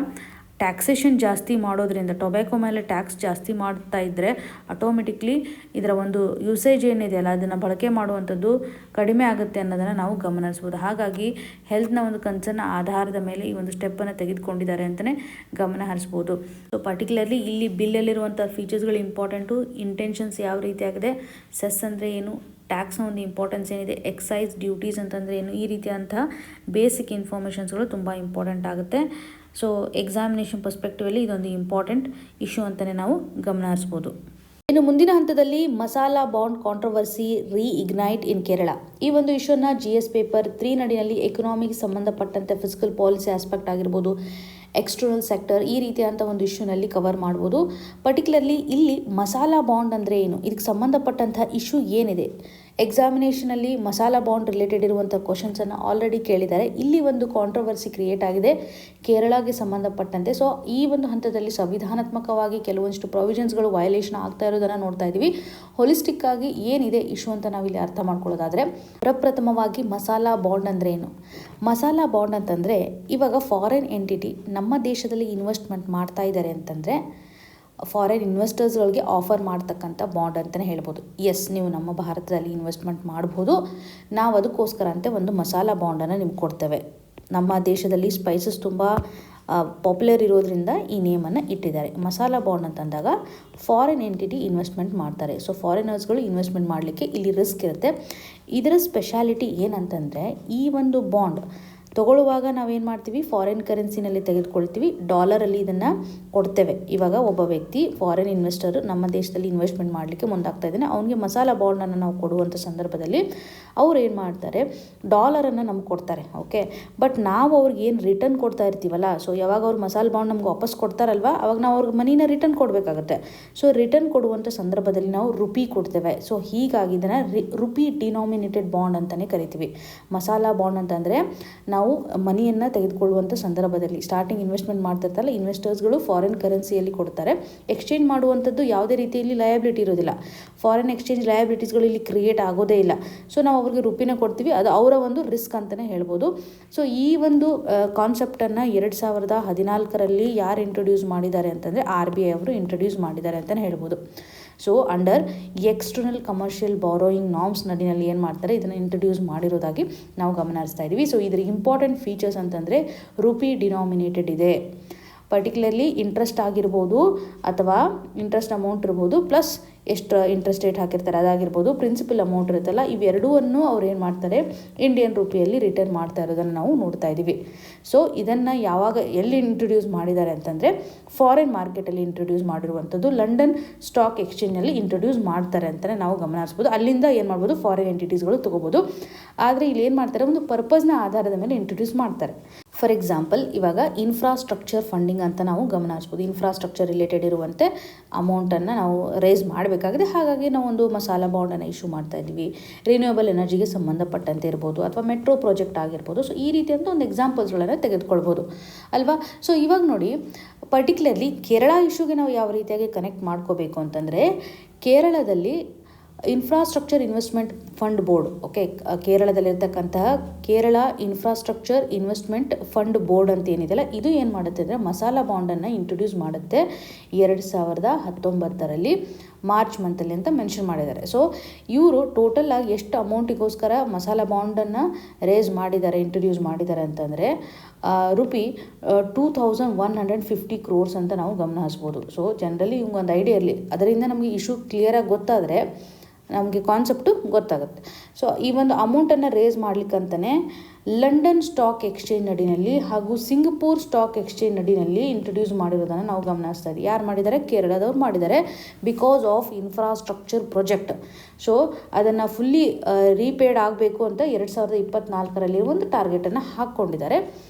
S1: ಟ್ಯಾಕ್ಸೇಷನ್ ಜಾಸ್ತಿ ಮಾಡೋದ್ರಿಂದ ಟೊಬ್ಯಾಕೋ ಮೇಲೆ ಟ್ಯಾಕ್ಸ್ ಜಾಸ್ತಿ ಮಾಡ್ತಾ ಇದ್ದರೆ ಆಟೋಮೆಟಿಕ್ಲಿ ಇದರ ಒಂದು ಯೂಸೇಜ್ ಏನಿದೆಯಲ್ಲ ಅದನ್ನು ಬಳಕೆ ಮಾಡುವಂಥದ್ದು ಕಡಿಮೆ ಆಗುತ್ತೆ ಅನ್ನೋದನ್ನು ನಾವು ಗಮನಿಸ್ಬೋದು. ಹಾಗಾಗಿ ಹೆಲ್ತ್ನ ಒಂದು ಕನ್ಸರ್ನ್ ಆಧಾರದ ಮೇಲೆ ಈ ಒಂದು ಸ್ಟೆಪ್ಪನ್ನು ತೆಗೆದುಕೊಂಡಿದ್ದಾರೆ ಅಂತಲೇ ಗಮನ ಹರಿಸ್ಬೋದು. ಸೊ ಪರ್ಟಿಕ್ಯುಲರ್ಲಿ ಇಲ್ಲಿ ಬಿಲ್ಲಲ್ಲಿರುವಂಥ ಫೀಚರ್ಸ್ಗಳು ಇಂಪಾರ್ಟೆಂಟು, ಇಂಟೆನ್ಷನ್ಸ್ ಯಾವ ರೀತಿಯಾಗಿದೆ, ಸೆಸ್ ಅಂದರೆ ಏನು, ಟ್ಯಾಕ್ಸ್ನ ಒಂದು ಇಂಪಾರ್ಟೆನ್ಸ್ ಏನಿದೆ, ಎಕ್ಸೈಸ್ ಡ್ಯೂಟೀಸ್ ಅಂತಂದರೆ ಏನು, ಈ ರೀತಿಯಾದಂತಹ ಬೇಸಿಕ್ ಇನ್ಫಾರ್ಮೇಷನ್ಸ್ಗಳು ತುಂಬ ಇಂಪಾರ್ಟೆಂಟ್ ಆಗುತ್ತೆ. ಸೊ ಎಕ್ಸಾಮಿನೇಷನ್ ಪರ್ಸ್ಪೆಕ್ಟಿವಲ್ಲಿ ಇದೊಂದು ಇಂಪಾರ್ಟೆಂಟ್ ಇಶ್ಯೂ ಅಂತಲೇ ನಾವು ಗಮನ ಹರಿಸ್ಬೋದು. ಇನ್ನು ಮುಂದಿನ ಹಂತದಲ್ಲಿ ಮಸಾಲಾ ಬಾಂಡ್ ಕಾಂಟ್ರವರ್ಸಿ ರೀಇಗ್ನೈಟ್ ಇನ್ ಕೇರಳ. ಈ ಒಂದು ಇಶ್ಯೂನ GS ಪೇಪರ್ 3 ನಡಿನಲ್ಲಿ ಎಕನಾಮಿಗೆ ಸಂಬಂಧಪಟ್ಟಂತೆ ಫಿಸಿಕಲ್ ಪಾಲಿಸಿ ಆಸ್ಪೆಕ್ಟ್ ಆಗಿರ್ಬೋದು, ಎಕ್ಸ್ಟರ್ನಲ್ ಸೆಕ್ಟರ್, ಈ ರೀತಿಯಾದಂಥ ಒಂದು ಇಶ್ಯೂನಲ್ಲಿ ಕವರ್ ಮಾಡ್ಬೋದು. ಪರ್ಟಿಕ್ಯುಲರ್ಲಿ ಇಲ್ಲಿ ಮಸಾಲಾ ಬಾಂಡ್ ಅಂದರೆ ಏನು, ಇದಕ್ಕೆ ಸಂಬಂಧಪಟ್ಟಂಥ ಇಶ್ಯೂ ಏನಿದೆ, ಎಕ್ಸಾಮಿನೇಷನಲ್ಲಿ ಮಸಾಲಾ ಬಾಂಡ್ ರಿಲೇಟೆಡ್ ಇರುವಂಥ ಕ್ವಶನ್ಸನ್ನು ಆಲ್ರೆಡಿ ಕೇಳಿದ್ದಾರೆ. ಇಲ್ಲಿ ಒಂದು ಕಾಂಟ್ರವರ್ಸಿ ಕ್ರಿಯೇಟ್ ಆಗಿದೆ ಕೇರಳಗೆ ಸಂಬಂಧಪಟ್ಟಂತೆ. ಸೊ ಈ ಒಂದು ಹಂತದಲ್ಲಿ ಸಂವಿಧಾನಾತ್ಮಕವಾಗಿ ಕೆಲವೊಂದಿಷ್ಟು ಪ್ರೊವಿಷನ್ಸ್ಗಳು ವಯೋಲೇಷನ್ ಆಗ್ತಾ ಇರೋದನ್ನು ನೋಡ್ತಾ ಇದ್ದೀವಿ. ಹೋಲಿಸ್ಟಿಕ್ ಆಗಿ ಏನಿದೆ ಇಶ್ಯೂ ಅಂತ ನಾವಿಲ್ಲಿ ಅರ್ಥ ಮಾಡ್ಕೊಳ್ಳೋದಾದರೆ, ಪ್ರಪ್ರಥಮವಾಗಿ ಮಸಾಲಾ ಬಾಂಡ್ ಅಂದರೆ ಏನು. ಮಸಾಲಾ ಬಾಂಡ್ ಅಂತಂದರೆ ಇವಾಗ ಫಾರಿನ್ ಎಂಟಿಟಿ ನಮ್ಮ ದೇಶದಲ್ಲಿ ಇನ್ವೆಸ್ಟ್ಮೆಂಟ್ ಮಾಡ್ತಾ ಇದ್ದಾರೆ ಅಂತಂದರೆ ಫಾರಿನ್ ಇನ್ವೆಸ್ಟರ್ಸ್ಗಳಿಗೆ ಆಫರ್ ಮಾಡ್ತಕ್ಕಂಥ ಬಾಂಡ್ ಅಂತಲೇ ಹೇಳ್ಬೋದು. ಎಸ್, ನೀವು ನಮ್ಮ ಭಾರತದಲ್ಲಿ ಇನ್ವೆಸ್ಟ್ಮೆಂಟ್ ಮಾಡ್ಬೋದು, ನಾವು ಅದಕ್ಕೋಸ್ಕರ ಅಂತ ಒಂದು ಮಸಾಲಾ ಬಾಂಡನ್ನು ನಿಮ್ಗೆ ಕೊಡ್ತೇವೆ. ನಮ್ಮ ದೇಶದಲ್ಲಿ ಸ್ಪೈಸಸ್ ತುಂಬ ಪಾಪ್ಯುಲರ್ ಇರೋದ್ರಿಂದ ಈ ನೇಮನ್ನು ಇಟ್ಟಿದ್ದಾರೆ. ಮಸಾಲಾ ಬಾಂಡ್ ಅಂತಂದಾಗ ಫಾರಿನ್ ಎಂಟಿಟಿ ಇನ್ವೆಸ್ಟ್ಮೆಂಟ್ ಮಾಡ್ತಾರೆ. ಸೊ ಫಾರಿನರ್ಸ್ಗಳು ಇನ್ವೆಸ್ಟ್ಮೆಂಟ್ ಮಾಡಲಿಕ್ಕೆ ಇಲ್ಲಿ ರಿಸ್ಕ್ ಇರುತ್ತೆ. ಇದರ ಸ್ಪೆಷಾಲಿಟಿ ಏನಂತಂದರೆ, ಈ ಒಂದು ಬಾಂಡ್ ತೊಗೊಳ್ಳುವಾಗ ನಾವೇನು ಮಾಡ್ತೀವಿ, ಫಾರಿನ್ ಕರೆನ್ಸಿನಲ್ಲಿ ತೆಗೆದುಕೊಳ್ತೀವಿ, ಡಾಲರಲ್ಲಿ ಇದನ್ನು ಕೊಡ್ತೇವೆ. ಇವಾಗ ಒಬ್ಬ ವ್ಯಕ್ತಿ ಫಾರಿನ್ ಇನ್ವೆಸ್ಟರ್ ನಮ್ಮ ದೇಶದಲ್ಲಿ ಇನ್ವೆಸ್ಟ್ಮೆಂಟ್ ಮಾಡಲಿಕ್ಕೆ ಮುಂದಾಗ್ತಾ ಇದ್ದಾನೆ, ಅವನಿಗೆ ಮಸಾಲಾ ಬಾಂಡನ್ನು ನಾವು ಕೊಡುವಂಥ ಸಂದರ್ಭದಲ್ಲಿ ಅವ್ರು ಏನು ಮಾಡ್ತಾರೆ, ಡಾಲರನ್ನು ನಮ್ಗೆ ಕೊಡ್ತಾರೆ, ಓಕೆ. ಬಟ್ ನಾವು ಅವ್ರಿಗೆ ಏನು ರಿಟರ್ನ್ ಕೊಡ್ತಾ ಇರ್ತೀವಲ್ಲ, ಸೊ ಯಾವಾಗ ಅವ್ರು ಮಸಾಲ ಬಾಂಡ್ ನಮ್ಗೆ ವಾಪಸ್ ಕೊಡ್ತಾರಲ್ವ, ಅವಾಗ ನಾವು ಅವ್ರಿಗೆ ಮನಿನ ರಿಟರ್ನ್ ಕೊಡಬೇಕಾಗುತ್ತೆ. ಸೊ ರಿಟರ್ನ್ ಕೊಡುವಂಥ ಸಂದರ್ಭದಲ್ಲಿ ನಾವು ರುಪಿ ಕೊಡ್ತೇವೆ. ಸೊ ಹೀಗಾಗಿ ಇದನ್ನು ರುಪಿ ಡಿನಾಮಿನೇಟೆಡ್ ಬಾಂಡ್ ಅಂತಲೇ ಕರಿತೀವಿ. ಮಸಾಲಾ ಬಾಂಡ್ ಅಂತಂದರೆ ನಾವು ನಾವು ಮನಿಯನ್ನು ತೆಗೆದುಕೊಳ್ಳುವಂಥ ಸಂದರ್ಭದಲ್ಲಿ ಸ್ಟಾರ್ಟಿಂಗ್ ಇನ್ವೆಸ್ಟ್ಮೆಂಟ್ ಮಾಡ್ತಿರ್ತಾರಲ್ಲ, ಇನ್ವೆಸ್ಟರ್ಸ್ಗಳು ಫಾರಿನ್ ಕರೆನ್ಸಿಯಲ್ಲಿ ಕೊಡ್ತಾರೆ. ಎಕ್ಸ್ಚೇಂಜ್ ಮಾಡುವಂಥದ್ದು ಯಾವುದೇ ರೀತಿಯಲ್ಲಿ ಲಯಬಿಲಿಟಿ ಇರೋದಿಲ್ಲ. ಫಾರಿನ್ ಎಕ್ಸ್ಚೇಂಜ್ ಲಯಬಿಲಿಟೀಸ್ಗಳು ಇಲ್ಲಿ ಕ್ರಿಯೇಟ್ ಆಗೋದೇ ಇಲ್ಲ. ಸೊ ನಾವು ಅವ್ರಿಗೆ ರುಪಿನ ಕೊಡ್ತೀವಿ, ಅದು ಅವರ ಒಂದು ರಿಸ್ಕ್ ಅಂತಲೇ ಹೇಳ್ಬೋದು. ಸೊ ಈ ಒಂದು ಕಾನ್ಸೆಪ್ಟನ್ನು 2014ರಲ್ಲಿ ಯಾರು ಇಂಟ್ರೊಡ್ಯೂಸ್ ಮಾಡಿದ್ದಾರೆ ಅಂತಂದರೆ RBI ಅವರು ಇಂಟ್ರೊಡ್ಯೂಸ್ ಮಾಡಿದ್ದಾರೆ ಅಂತಲೇ ಹೇಳ್ಬೋದು. So under external commercial borrowing norms ನಡಿನಲ್ಲಿ ಏನು ಮಾಡ್ತಾರೆ, ಇದನ್ನು ಇಂಟ್ರೊಡ್ಯೂಸ್ ಮಾಡಿರೋದಾಗಿ ನಾವು ಗಮನ ಹರಿಸ್ತಾ ಇದ್ದೀವಿ. ಸೊ ಇದರ ಇಂಪಾರ್ಟೆಂಟ್ ಫೀಚರ್ಸ್ ಅಂತಂದರೆ ರುಪಿ ಡಿನಾಮಿನೇಟೆಡ್ ಇದೆ. ಪರ್ಟಿಕ್ಯುಲರ್ಲಿ ಇಂಟ್ರೆಸ್ಟ್ ಆಗಿರ್ಬೋದು ಅಥವಾ ಇಂಟ್ರೆಸ್ಟ್ ಅಮೌಂಟ್ ಇರ್ಬೋದು, ಪ್ಲಸ್ ಎಷ್ಟು ಇಂಟ್ರೆಸ್ಟ್ ರೇಟ್ ಹಾಕಿರ್ತಾರೆ ಅದಾಗಿರ್ಬೋದು, ಪ್ರಿನ್ಸಿಪಲ್ ಅಮೌಂಟ್ ಇರುತ್ತಲ್ಲ, ಇವೆರಡೂ ಅವ್ರು ಏನು ಮಾಡ್ತಾರೆ, ಇಂಡಿಯನ್ ರುಪಿಯಲ್ಲಿ ರಿಟರ್ನ್ ಮಾಡ್ತಾ ಇರೋದನ್ನು ನಾವು ನೋಡ್ತಾ ಇದ್ದೀವಿ. ಸೊ ಇದನ್ನು ಎಲ್ಲಿ ಇಂಟ್ರೊಡ್ಯೂಸ್ ಮಾಡಿದ್ದಾರೆ ಅಂತಂದರೆ ಫಾರಿನ್ ಮಾರ್ಕೆಟಲ್ಲಿ ಇಂಟ್ರೊಡ್ಯೂಸ್ ಮಾಡಿರುವಂಥದ್ದು, ಲಂಡನ್ ಸ್ಟಾಕ್ ಎಕ್ಸ್ಚೇಂಜ್ನಲ್ಲಿ ಇಂಟ್ರೊಡ್ಯೂಸ್ ಮಾಡ್ತಾರೆ ಅಂತಲೇ ನಾವು ಗಮನ ಹರಿಸ್ಬೋದು. ಅಲ್ಲಿಂದ ಏನು ಮಾಡ್ಬೋದು, ಫಾರಿನ್ ಎಂಟಿಟೀಸ್ಗಳು ತೊಗೋಬೋದು. ಆದರೆ ಇಲ್ಲಿ ಏನು ಮಾಡ್ತಾರೆ, ಒಂದು ಪರ್ಪಸ್ನ ಆಧಾರದ ಮೇಲೆ ಇಂಟ್ರೊಡ್ಯೂಸ್ ಮಾಡ್ತಾರೆ. ಫಾರ್ ಎಕ್ಸಾಂಪಲ್, ಇವಾಗ ಇನ್ಫ್ರಾಸ್ಟ್ರಕ್ಚರ್ ಫಂಡಿಂಗ್ ಅಂತ ನಾವು ಗಮನ ಹರಿಸ್ಬೋದು. ಇನ್ಫ್ರಾಸ್ಟ್ರಕ್ಚರ್ ರಿಲೇಟೆಡ್ ಇರುವಂತೆ ಅಮೌಂಟನ್ನು ನಾವು ರೇಸ್ ಮಾಡಬೇಕಾಗಿದೆ. ಹಾಗಾಗಿ ನಾವು ಒಂದು ಮಸಾಲ ಬಾಂಡನ್ನು ಇಶ್ಯೂ ಮಾಡ್ತಾ ಇದ್ದೀವಿ. ರಿನ್ಯೂಯಬಲ್ ಎನರ್ಜಿಗೆ ಸಂಬಂಧಪಟ್ಟಂತೆ ಇರ್ಬೋದು, ಅಥವಾ ಮೆಟ್ರೋ ಪ್ರಾಜೆಕ್ಟ್ ಆಗಿರ್ಬೋದು. ಸೊ ಈ ರೀತಿಯಂತ ಒಂದು ಎಕ್ಸಾಂಪಲ್ಸ್ಗಳನ್ನು ತೆಗೆದುಕೊಳ್ಬೋದು ಅಲ್ವಾ. ಸೊ ಇವಾಗ ನೋಡಿ, ಪರ್ಟಿಕ್ಯುಲರ್ಲಿ ಕೇರಳ ಇಶ್ಯೂಗೆ ನಾವು ಯಾವ ರೀತಿಯಾಗಿ ಕನೆಕ್ಟ್ ಮಾಡ್ಕೋಬೇಕು ಅಂತಂದರೆ, ಕೇರಳದಲ್ಲಿ infrastructure investment fund board, okay, ಕೇರಳದಲ್ಲಿರ್ತಕ್ಕಂತಹ Kerala infrastructure investment fund board ಅಂತ ಏನಿದೆಯಲ್ಲ, ಇದು ಏನು ಮಾಡುತ್ತೆ ಅಂದರೆ ಮಸಾಲ ಬಾಂಡನ್ನು ಇಂಟ್ರೊಡ್ಯೂಸ್ ಮಾಡುತ್ತೆ 2019ರಲ್ಲಿ ಮಾರ್ಚ್ ಮಂತಲ್ಲಿ ಅಂತ ಮೆನ್ಷನ್ ಮಾಡಿದ್ದಾರೆ. ಸೊ ಇವರು ಟೋಟಲ್ ಆಗಿ ಎಷ್ಟು ಅಮೌಂಟಿಗೋಸ್ಕರ ಮಸಾಲ ಬಾಂಡನ್ನು ರೇಸ್ ಮಾಡಿದ್ದಾರೆ, ಇಂಟ್ರೊಡ್ಯೂಸ್ ಮಾಡಿದ್ದಾರೆ ಅಂತಂದರೆ ರುಪಿ 2150 crores ಅಂತ ನಾವು ಗಮನ ಹರಿಸ್ಬೋದು. ಸೊ ಜನರಲಿ ಒಂದು ಐಡಿಯಾ ಇರಲಿ, ಅದರಿಂದ ನಮಗೆ ಇಶ್ಯೂ ಕ್ಲಿಯರಾಗಿ ಗೊತ್ತಾದರೆ ನಮಗೆ ಕಾನ್ಸೆಪ್ಟು ಗೊತ್ತಾಗುತ್ತೆ. ಸೊ ಈ ಒಂದು ಅಮೌಂಟನ್ನು ರೇಸ್ ಮಾಡ್ಲಿಕ್ಕಂತಲೇ ಲಂಡನ್ ಸ್ಟಾಕ್ ಎಕ್ಸ್ಚೇಂಜ್ ನಡಿನಲ್ಲಿ ಹಾಗೂ ಸಿಂಗಪೂರ್ ಸ್ಟಾಕ್ ಎಕ್ಸ್ಚೇಂಜ್ ನಡಿನಲ್ಲಿ ಇಂಟ್ರೊಡ್ಯೂಸ್ ಮಾಡಿರೋದನ್ನು ನಾವು ಗಮನಿಸ್ತಾ ಇದ್ದೀವಿ. ಯಾರು ಮಾಡಿದ್ದಾರೆ? ಕೇರಳದವ್ರು ಮಾಡಿದ್ದಾರೆ. Because of infrastructure project. So ಅದನ್ನು ಫುಲ್ಲಿ ರೀಪೇಡ್ ಆಗಬೇಕು ಅಂತ 2024ರಲ್ಲಿ ಒಂದು ಟಾರ್ಗೆಟನ್ನು ಹಾಕ್ಕೊಂಡಿದ್ದಾರೆ.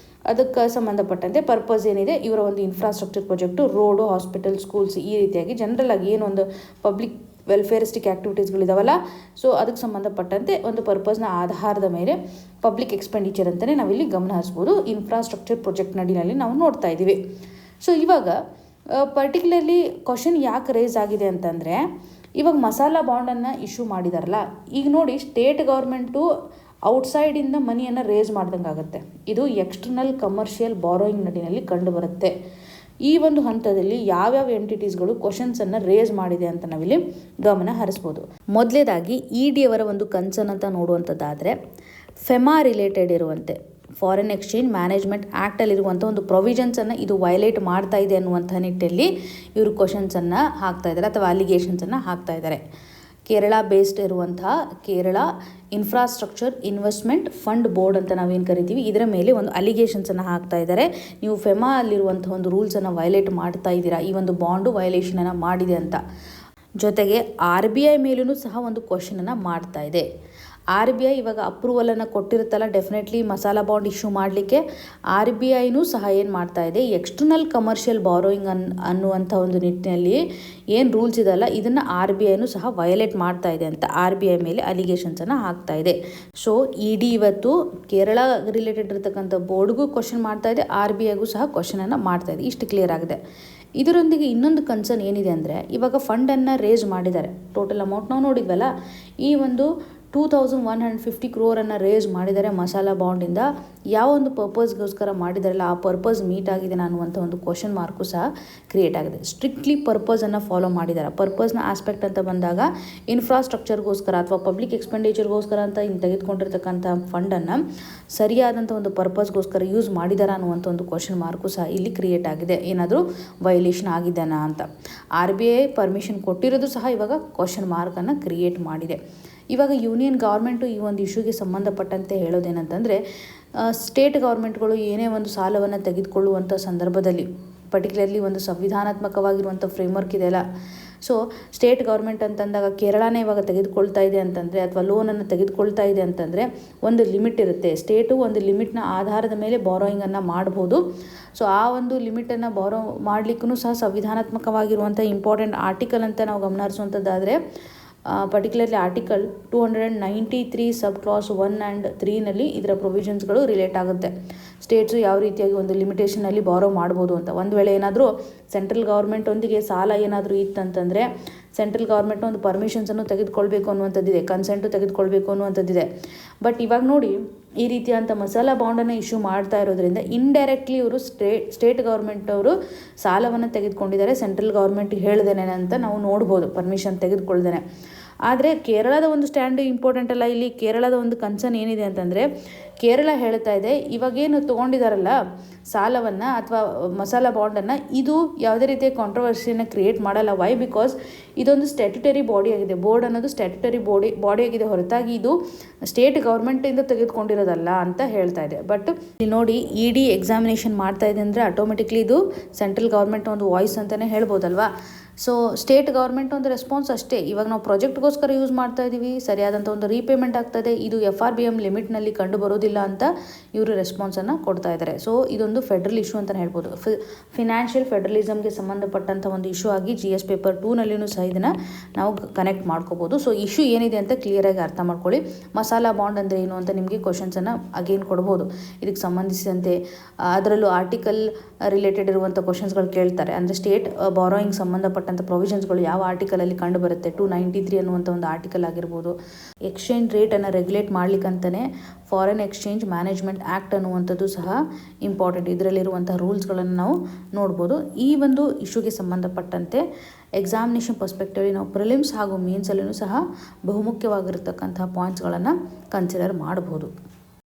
S1: ಅದಕ್ಕೆ ಸಂಬಂಧಪಟ್ಟಂತೆ ಪರ್ಪಸ್ ಏನಿದೆ, ಇವರ ಒಂದು infrastructure project, road, hospital, schools, ಈ ರೀತಿಯಾಗಿ ಜನರಲ್ ಆಗಿ ಏನೊಂದು ಪಬ್ಲಿಕ್ ವೆಲ್ಫೇರಿಸ್ಟಿಕ್ ಆ್ಯಕ್ಟಿವಿಟೀಸ್ಗಳಿದಾವಲ್ಲ, ಸೊ ಅದಕ್ಕೆ ಸಂಬಂಧಪಟ್ಟಂತೆ ಒಂದು ಪರ್ಪಸ್ನ ಆಧಾರದ ಮೇಲೆ ಪಬ್ಲಿಕ್ ಎಕ್ಸ್ಪೆಂಡಿಚರ್ ಅಂತಲೇ ನಾವಿಲ್ಲಿ ಗಮನ ಹರಿಸ್ಬೋದು. ಇನ್ಫ್ರಾಸ್ಟ್ರಕ್ಚರ್ ಪ್ರಾಜೆಕ್ಟ್ ನಡಿನಲ್ಲಿ ನಾವು ನೋಡ್ತಾ ಇದ್ದೀವಿ. ಸೊ ಇವಾಗ ಪರ್ಟಿಕ್ಯುಲರ್ಲಿ ಕ್ವಶನ್ ಯಾಕೆ ರೇಸ್ ಆಗಿದೆ ಅಂತಂದರೆ, ಇವಾಗ ಮಸಾಲ ಬಾಂಡನ್ನು ಇಶ್ಯೂ ಮಾಡಿದಾರಲ್ಲ, ಈಗ ನೋಡಿ ಸ್ಟೇಟ್ ಗೌರ್ಮೆಂಟು ಔಟ್ಸೈಡಿಂದ ಮನಿಯನ್ನು ರೇಸ್ ಮಾಡ್ದಂಗೆ ಆಗುತ್ತೆ. ಇದು ಎಕ್ಸ್ಟರ್ನಲ್ ಕಮರ್ಷಿಯಲ್ ಬಾರೋಯಿಂಗ್ ನಡಿನಲ್ಲಿ ಕಂಡುಬರುತ್ತೆ. ಈ ಒಂದು ಹಂತದಲ್ಲಿ ಯಾವ್ಯಾವ ಎಂಟಿಟೀಸ್ಗಳು ಕ್ವಶನ್ಸನ್ನು ರೇಸ್ ಮಾಡಿದೆ ಅಂತ ನಾವಿಲ್ಲಿ ಗಮನ ಹರಿಸ್ಬೋದು. ಮೊದಲೇದಾಗಿ ED ಅವರ ಒಂದು ಕನ್ಸರ್ನ್ ಅಂತ ನೋಡುವಂಥದ್ದಾದರೆ, ಫೆಮಾ ರಿಲೇಟೆಡ್ ಇರುವಂತೆ ಫಾರಿನ್ ಎಕ್ಸ್ಚೇಂಜ್ ಮ್ಯಾನೇಜ್ಮೆಂಟ್ ಆ್ಯಕ್ಟಲ್ಲಿರುವಂಥ ಒಂದು ಪ್ರೊವಿಷನ್ಸನ್ನು ಇದು ವೈಲೇಟ್ ಮಾಡ್ತಾ ಇದೆ ಅನ್ನುವಂಥ ನಿಟ್ಟಲ್ಲಿ ಇವರು ಕ್ವಶನ್ಸನ್ನು ಹಾಕ್ತಾ ಇದ್ದಾರೆ ಅಥವಾ ಅಲಿಗೇಷನ್ಸನ್ನು ಹಾಕ್ತಾ ಇದ್ದಾರೆ. ಕೇರಳ ಬೇಸ್ಡ್ ಇರುವಂತಹ Kerala infrastructure investment fund board ಅಂತ ನಾವೇನು ಕರಿತೀವಿ, ಇದರ ಮೇಲೆ ಒಂದು ಅಲಿಗೇಷನ್ಸನ್ನು ಹಾಕ್ತಾ ಇದ್ದಾರೆ. ನೀವು ಫೆಮಾ ಅಲ್ಲಿರುವಂಥ ಒಂದು ರೂಲ್ಸನ್ನು ವೈಲೇಟ್ ಮಾಡ್ತಾ ಇದ್ದೀರಾ, ಈ ಒಂದು ಬಾಂಡು ವೈಲೇಷನನ್ನು ಮಾಡಿದೆ ಅಂತ. ಜೊತೆಗೆ RBI ಮೇಲೂ ಸಹ ಒಂದು ಕ್ವಶನನ್ನು ಮಾಡ್ತಾ ಇದೆ. RBI ಇವಾಗ ಅಪ್ರೂವಲನ್ನು ಕೊಟ್ಟಿರುತ್ತಲ್ಲ, ಡೆಫಿನೆಟ್ಲಿ ಮಸಾಲ ಬಾಂಡ್ ಇಶ್ಯೂ ಮಾಡಲಿಕ್ಕೆ RBIನೂ ಸಹ ಏನು ಮಾಡ್ತಾ ಇದೆ, ಎಕ್ಸ್ಟರ್ನಲ್ ಕಮರ್ಷಿಯಲ್ ಬಾರೋಯಿಂಗ್ ಅನ್ನುವಂಥ ಒಂದು ನಿಟ್ಟಿನಲ್ಲಿ ಏನು ರೂಲ್ಸ್ ಇದೆಲ್ಲ, ಇದನ್ನು RBIನೂ ಸಹ ವಯಲೇಟ್ ಮಾಡ್ತಾ ಇದೆ ಅಂತ RBI ಮೇಲೆ ಅಲಿಗೇಷನ್ಸನ್ನು ಹಾಕ್ತಾ ಇದೆ. ಸೊ ED ಇವತ್ತು ಕೇರಳ ರಿಲೇಟೆಡ್ ಇರತಕ್ಕಂಥ ಬೋರ್ಡ್ಗೂ ಕ್ವಶನ್ ಮಾಡ್ತಾ ಇದೆ, RBIಗೂ ಸಹ ಕ್ವಶನನ್ನು ಮಾಡ್ತಾ ಇದೆ. ಇಷ್ಟು ಕ್ಲಿಯರ್ ಆಗಿದೆ. ಇದರೊಂದಿಗೆ ಇನ್ನೊಂದು ಕನ್ಸರ್ನ್ ಏನಿದೆ ಅಂದರೆ, ಇವಾಗ ಫಂಡನ್ನು ರೇಸ್ ಮಾಡಿದ್ದಾರೆ. ಟೋಟಲ್ ಅಮೌಂಟ್ ನಾವು ನೋಡಿದ್ವಲ್ಲ, ಈ ಒಂದು 2150 crore ರೇಸ್ ಮಾಡಿದ್ದಾರೆ ಮಸಾಲ ಬಾಂಡಿಂದ. ಯಾವ ಒಂದು ಪರ್ಪಸ್ಗೋಸ್ಕರ ಮಾಡಿದಾರಲ್ಲ, ಆ ಪರ್ಪಸ್ ಮೀಟ್ ಆಗಿದೆ ಅನ್ನುವಂಥ ಒಂದು ಕ್ವಶನ್ ಮಾರ್ಕು ಸಹ ಕ್ರಿಯೇಟ್ ಆಗಿದೆ. ಸ್ಟ್ರಿಕ್ಟ್ಲಿ ಪರ್ಪಸನ್ನು ಫಾಲೋ ಮಾಡಿದ್ದಾರೆ. ಪರ್ಪಸ್ನ ಆಸ್ಪೆಕ್ಟ್ ಅಂತ ಬಂದಾಗ ಇನ್ಫ್ರಾಸ್ಟ್ರಕ್ಚರ್ಗೋಸ್ಕರ ಅಥವಾ ಪಬ್ಲಿಕ್ ಎಕ್ಸ್ಪೆಂಡಿಚರ್ಗೋಸ್ಕರ ಅಂತ ತೆಗೆದುಕೊಂಡಿರ್ತಕ್ಕಂಥ ಫಂಡನ್ನು ಸರಿಯಾದಂಥ ಒಂದು ಪರ್ಪಸ್ಗೋಸ್ಕರ ಯೂಸ್ ಮಾಡಿದಾರ ಅನ್ನುವಂಥ ಒಂದು ಕ್ವಶನ್ ಮಾರ್ಕು ಸಹ ಇಲ್ಲಿ ಕ್ರಿಯೇಟ್ ಆಗಿದೆ. ಏನಾದರೂ ವೈಲೇಷನ್ ಆಗಿದ್ದಾನಾ ಅಂತ. RBI ಪರ್ಮಿಷನ್ ಕೊಟ್ಟಿರೋದು ಸಹ ಇವಾಗ ಕ್ವಶನ್ ಮಾರ್ಕನ್ನು ಕ್ರಿಯೇಟ್ ಮಾಡಿದೆ. ಇವಾಗ ಯೂನಿಯನ್ ಗೌರ್ಮೆಂಟು ಈ ಒಂದು ಇಶ್ಯೂಗೆ ಸಂಬಂಧಪಟ್ಟಂತೆ ಹೇಳೋದೇನಂತಂದರೆ, ಸ್ಟೇಟ್ ಗೌರ್ಮೆಂಟ್ಗಳು ಏನೇ ಒಂದು ಸಾಲವನ್ನು ತೆಗೆದುಕೊಳ್ಳುವಂಥ ಸಂದರ್ಭದಲ್ಲಿ, ಪರ್ಟಿಕ್ಯುಲರ್ಲಿ ಒಂದು ಸಂವಿಧಾನಾತ್ಮಕವಾಗಿರುವಂಥ ಫ್ರೇಮ್ವರ್ಕ್ ಇದೆಯಲ್ಲ, ಸೊ ಸ್ಟೇಟ್ ಗೌರ್ಮೆಂಟ್ ಅಂತಂದಾಗ ಕೇರಳನೇ ಇವಾಗ ತೆಗೆದುಕೊಳ್ತಾ ಇದೆ ಅಂತಂದರೆ, ಅಥವಾ ಲೋನನ್ನು ತೆಗೆದುಕೊಳ್ತಾ ಇದೆ ಅಂತಂದರೆ ಒಂದು ಲಿಮಿಟ್ ಇರುತ್ತೆ. ಸ್ಟೇಟು ಒಂದು ಲಿಮಿಟ್ನ ಆಧಾರದ ಮೇಲೆ ಬಾರೋಯಿಂಗನ್ನು ಮಾಡ್ಬೋದು. ಸೊ ಆ ಒಂದು ಲಿಮಿಟನ್ನು ಬಾರೋ ಮಾಡಲಿಕ್ಕೂ ಸಹ ಸಂವಿಧಾನಾತ್ಮಕವಾಗಿರುವಂಥ ಇಂಪಾರ್ಟೆಂಟ್ ಆರ್ಟಿಕಲ್ ಅಂತ ನಾವು ಗಮನ ಹರಿಸುವಂಥದ್ದಾದರೆ particularly article 293 sub clause 1 and 3ನಲ್ಲಿ ಇದರ ಪ್ರೊವಿಷನ್ಸ್ಗಳು ರಿಲೇಟ್ ಆಗುತ್ತೆ. ಸ್ಟೇಟ್ಸು ಯಾವ ರೀತಿಯಾಗಿ ಒಂದು ಲಿಮಿಟೇಷನಲ್ಲಿ ಬಾರೋ ಮಾಡ್ಬೋದು ಅಂತ. ಒಂದು ವೇಳೆ ಏನಾದರೂ ಸೆಂಟ್ರಲ್ ಗೌರ್ಮೆಂಟೊಂದಿಗೆ ಸಾಲ ಏನಾದರೂ ಇತ್ತಂತಂದರೆ ಸೆಂಟ್ರಲ್ ಗೌರ್ಮೆಂಟ್ನ ಒಂದು ಪರ್ಮಿಷನ್ಸನ್ನು ತೆಗೆದುಕೊಳ್ಬೇಕು ಅನ್ನುವಂಥದ್ದಿದೆ, ಕನ್ಸೆಂಟು ತೆಗೆದುಕೊಳ್ಬೇಕು ಅನ್ನುವಂಥದ್ದಿದೆ. ಬಟ್ ಇವಾಗ ನೋಡಿ ಈ ರೀತಿಯಾದಂಥ ಮಸಾಲಾ ಬಾಂಡನ್ನು ಇಶ್ಯೂ ಮಾಡ್ತಾ ಇರೋದ್ರಿಂದ ಇಂಡೈರೆಕ್ಟ್ಲಿ ಇವರು ಸ್ಟೇಟ್ ಗೌರ್ಮೆಂಟ್ ಅವರು ಸಾಲವನ್ನು ತೆಗೆದುಕೊಂಡಿದ್ದಾರೆ ಸೆಂಟ್ರಲ್ ಗೌರ್ಮೆಂಟ್ ಹೇಳ್ದೇನೆ ಅಂತ ನಾವು ನೋಡ್ಬೋದು, ಪರ್ಮಿಷನ್ ತೆಗೆದುಕೊಳ್ದೇನೆ. ಆದರೆ ಕೇರಳದ ಒಂದು ಸ್ಟ್ಯಾಂಡ್ ಇಂಪಾರ್ಟೆಂಟ್ ಅಲ್ಲ. ಇಲ್ಲಿ ಕೇರಳದ ಒಂದು ಕನ್ಸರ್ನ್ ಏನಿದೆ ಅಂತಂದರೆ, ಕೇರಳ ಹೇಳ್ತಾ ಇದೆ ಇವಾಗೇನು ತೊಗೊಂಡಿದ್ದಾರಲ್ಲ ಸಾಲವನ್ನು ಅಥವಾ ಮಸಾಲಾ ಬಾಂಡನ್ನು, ಇದು ಯಾವುದೇ ರೀತಿಯ ಕಾಂಟ್ರವರ್ಸಿಯನ್ನು ಕ್ರಿಯೇಟ್ ಮಾಡಲ್ಲ. ವೈ? ಬಿಕಾಸ್ ಇದೊಂದು ಸ್ಟ್ಯಾಟ್ಯುಟರಿ ಬಾಡಿ ಆಗಿದೆ. ಬೋರ್ಡ್ ಅನ್ನೋದು ಸ್ಟ್ಯಾಟ್ಯುಟರಿ ಬಾಡಿ ಆಗಿದೆ, ಹೊರತಾಗಿ ಇದು ಸ್ಟೇಟ್ ಗೌರ್ಮೆಂಟಿಂದ ತೆಗೆದುಕೊಂಡಿರೋದಲ್ಲ ಅಂತ ಹೇಳ್ತಾ ಇದೆ. ಬಟ್ ಇಲ್ಲಿ ನೋಡಿ ED ಎಕ್ಸಾಮಿನೇಷನ್ ಮಾಡ್ತಾ ಇದೆ ಅಂದರೆ ಆಟೋಮೆಟಿಕ್ಲಿ ಇದು ಸೆಂಟ್ರಲ್ ಗೌರ್ಮೆಂಟ್ ಒಂದು ವಾಯ್ಸ್ ಅಂತಲೇ ಹೇಳ್ಬೋದಲ್ವಾ. ಸೊ ಸ್ಟೇಟ್ ಗೌರ್ಮೆಂಟ್ ಒಂದು ರೆಸ್ಪಾನ್ಸ್ ಅಷ್ಟೇ. ಇವಾಗ ನಾವು ಪ್ರಾಜೆಕ್ಟ್ಗೋಸ್ಕರ ಯೂಸ್ ಮಾಡ್ತಾ ಇದ್ದೀವಿ, ಸರಿಯಾದಂಥ ಒಂದು ರೀಪೇಮೆಂಟ್ ಆಗ್ತದೆ, ಇದು FRBM ಲಿಮಿಟ್ನಲ್ಲಿ ಕಂಡು ಬರೋದಿಲ್ಲ ಅಂತ ಇವರು ರೆಸ್ಪಾನ್ಸನ್ನು ಕೊಡ್ತಾ ಇದ್ದಾರೆ. ಸೊ ಇದೊಂದು ಫೆಡ್ರಲ್ ಇಶ್ಯೂ ಅಂತಲೇ ಹೇಳ್ಬೋದು. ಫಿನಾನ್ಷಿಯಲ್ ಫೆಡ್ರಲಿಸಮ್ಗೆ ಸಂಬಂಧಪಟ್ಟಂಥ ಒಂದು ಇಶ್ಯೂ ಆಗಿ GS ಪೇಪರ್ 2ನಲ್ಲಿಯೂ ಸಹ ಇದನ್ನು ನಾವು ಕನೆಕ್ಟ್ ಮಾಡ್ಕೋಬೋದು. ಸೊ ಇಶ್ಯೂ ಏನಿದೆ ಅಂತ ಕ್ಲಿಯರಾಗಿ ಅರ್ಥ ಮಾಡ್ಕೊಳ್ಳಿ. ಮಸಾಲಾ ಬಾಂಡ್ ಅಂದರೆ ಏನು ಅಂತ ನಿಮಗೆ ಕ್ವಶನ್ಸನ್ನು ಅಗೇನ್ ಕೊಡ್ಬೋದು. ಇದಕ್ಕೆ ಸಂಬಂಧಿಸಿದಂತೆ ಅದರಲ್ಲೂ ಆರ್ಟಿಕಲ್ ರಿಲೇಟೆಡ್ ಇರುವಂಥ ಕ್ವಶನ್ಸ್ಗಳು ಕೇಳ್ತಾರೆ. ಅಂದರೆ ಸ್ಟೇಟ್ ಬಾರೋಯಿಂಗ್ ಸಂಬಂಧಪಟ್ಟಂಥ ಪ್ರೊವಿಷನ್ಸ್ಗಳು ಯಾವ ಆರ್ಟಿಕಲಲ್ಲಿ ಕಂಡು ಬರುತ್ತೆ, 293 ಅನ್ನುವಂಥ ಒಂದು ಆರ್ಟಿಕಲ್ ಆಗಿರ್ಬೋದು. ಎಕ್ಸ್ಚೇಂಜ್ ರೇಟನ್ನು ರೆಗ್ಯುಲೇಟ್ ಮಾಡ್ಲಿಕ್ಕಂತಲೇ ಫಾರಿನ್ ಎಕ್ಸ್ಚೇಂಜ್ ಮ್ಯಾನೇಜ್ಮೆಂಟ್ ಆ್ಯಕ್ಟ್ ಅನ್ನುವಂಥದ್ದು ಸಹ ಇಂಪಾರ್ಟೆಂಟ್. ಇದರಲ್ಲಿರುವಂಥ ರೂಲ್ಸ್ಗಳನ್ನು ನಾವು ನೋಡ್ಬೋದು. ಈ ಒಂದು ಇಶ್ಯೂಗೆ ಸಂಬಂಧಪಟ್ಟಂತೆ ಎಕ್ಸಾಮಿನೇಷನ್ ಪರ್ಸ್ಪೆಕ್ಟಿವ್ ನಾವು ಪ್ರಿಲಿಮ್ಸ್ ಹಾಗೂ ಮೇನ್ಸಲ್ಲೂ ಸಹ ಬಹುಮುಖ್ಯವಾಗಿರ್ತಕ್ಕಂಥ ಪಾಯಿಂಟ್ಸ್ಗಳನ್ನು ಕನ್ಸಿಡರ್ ಮಾಡಬಹುದು.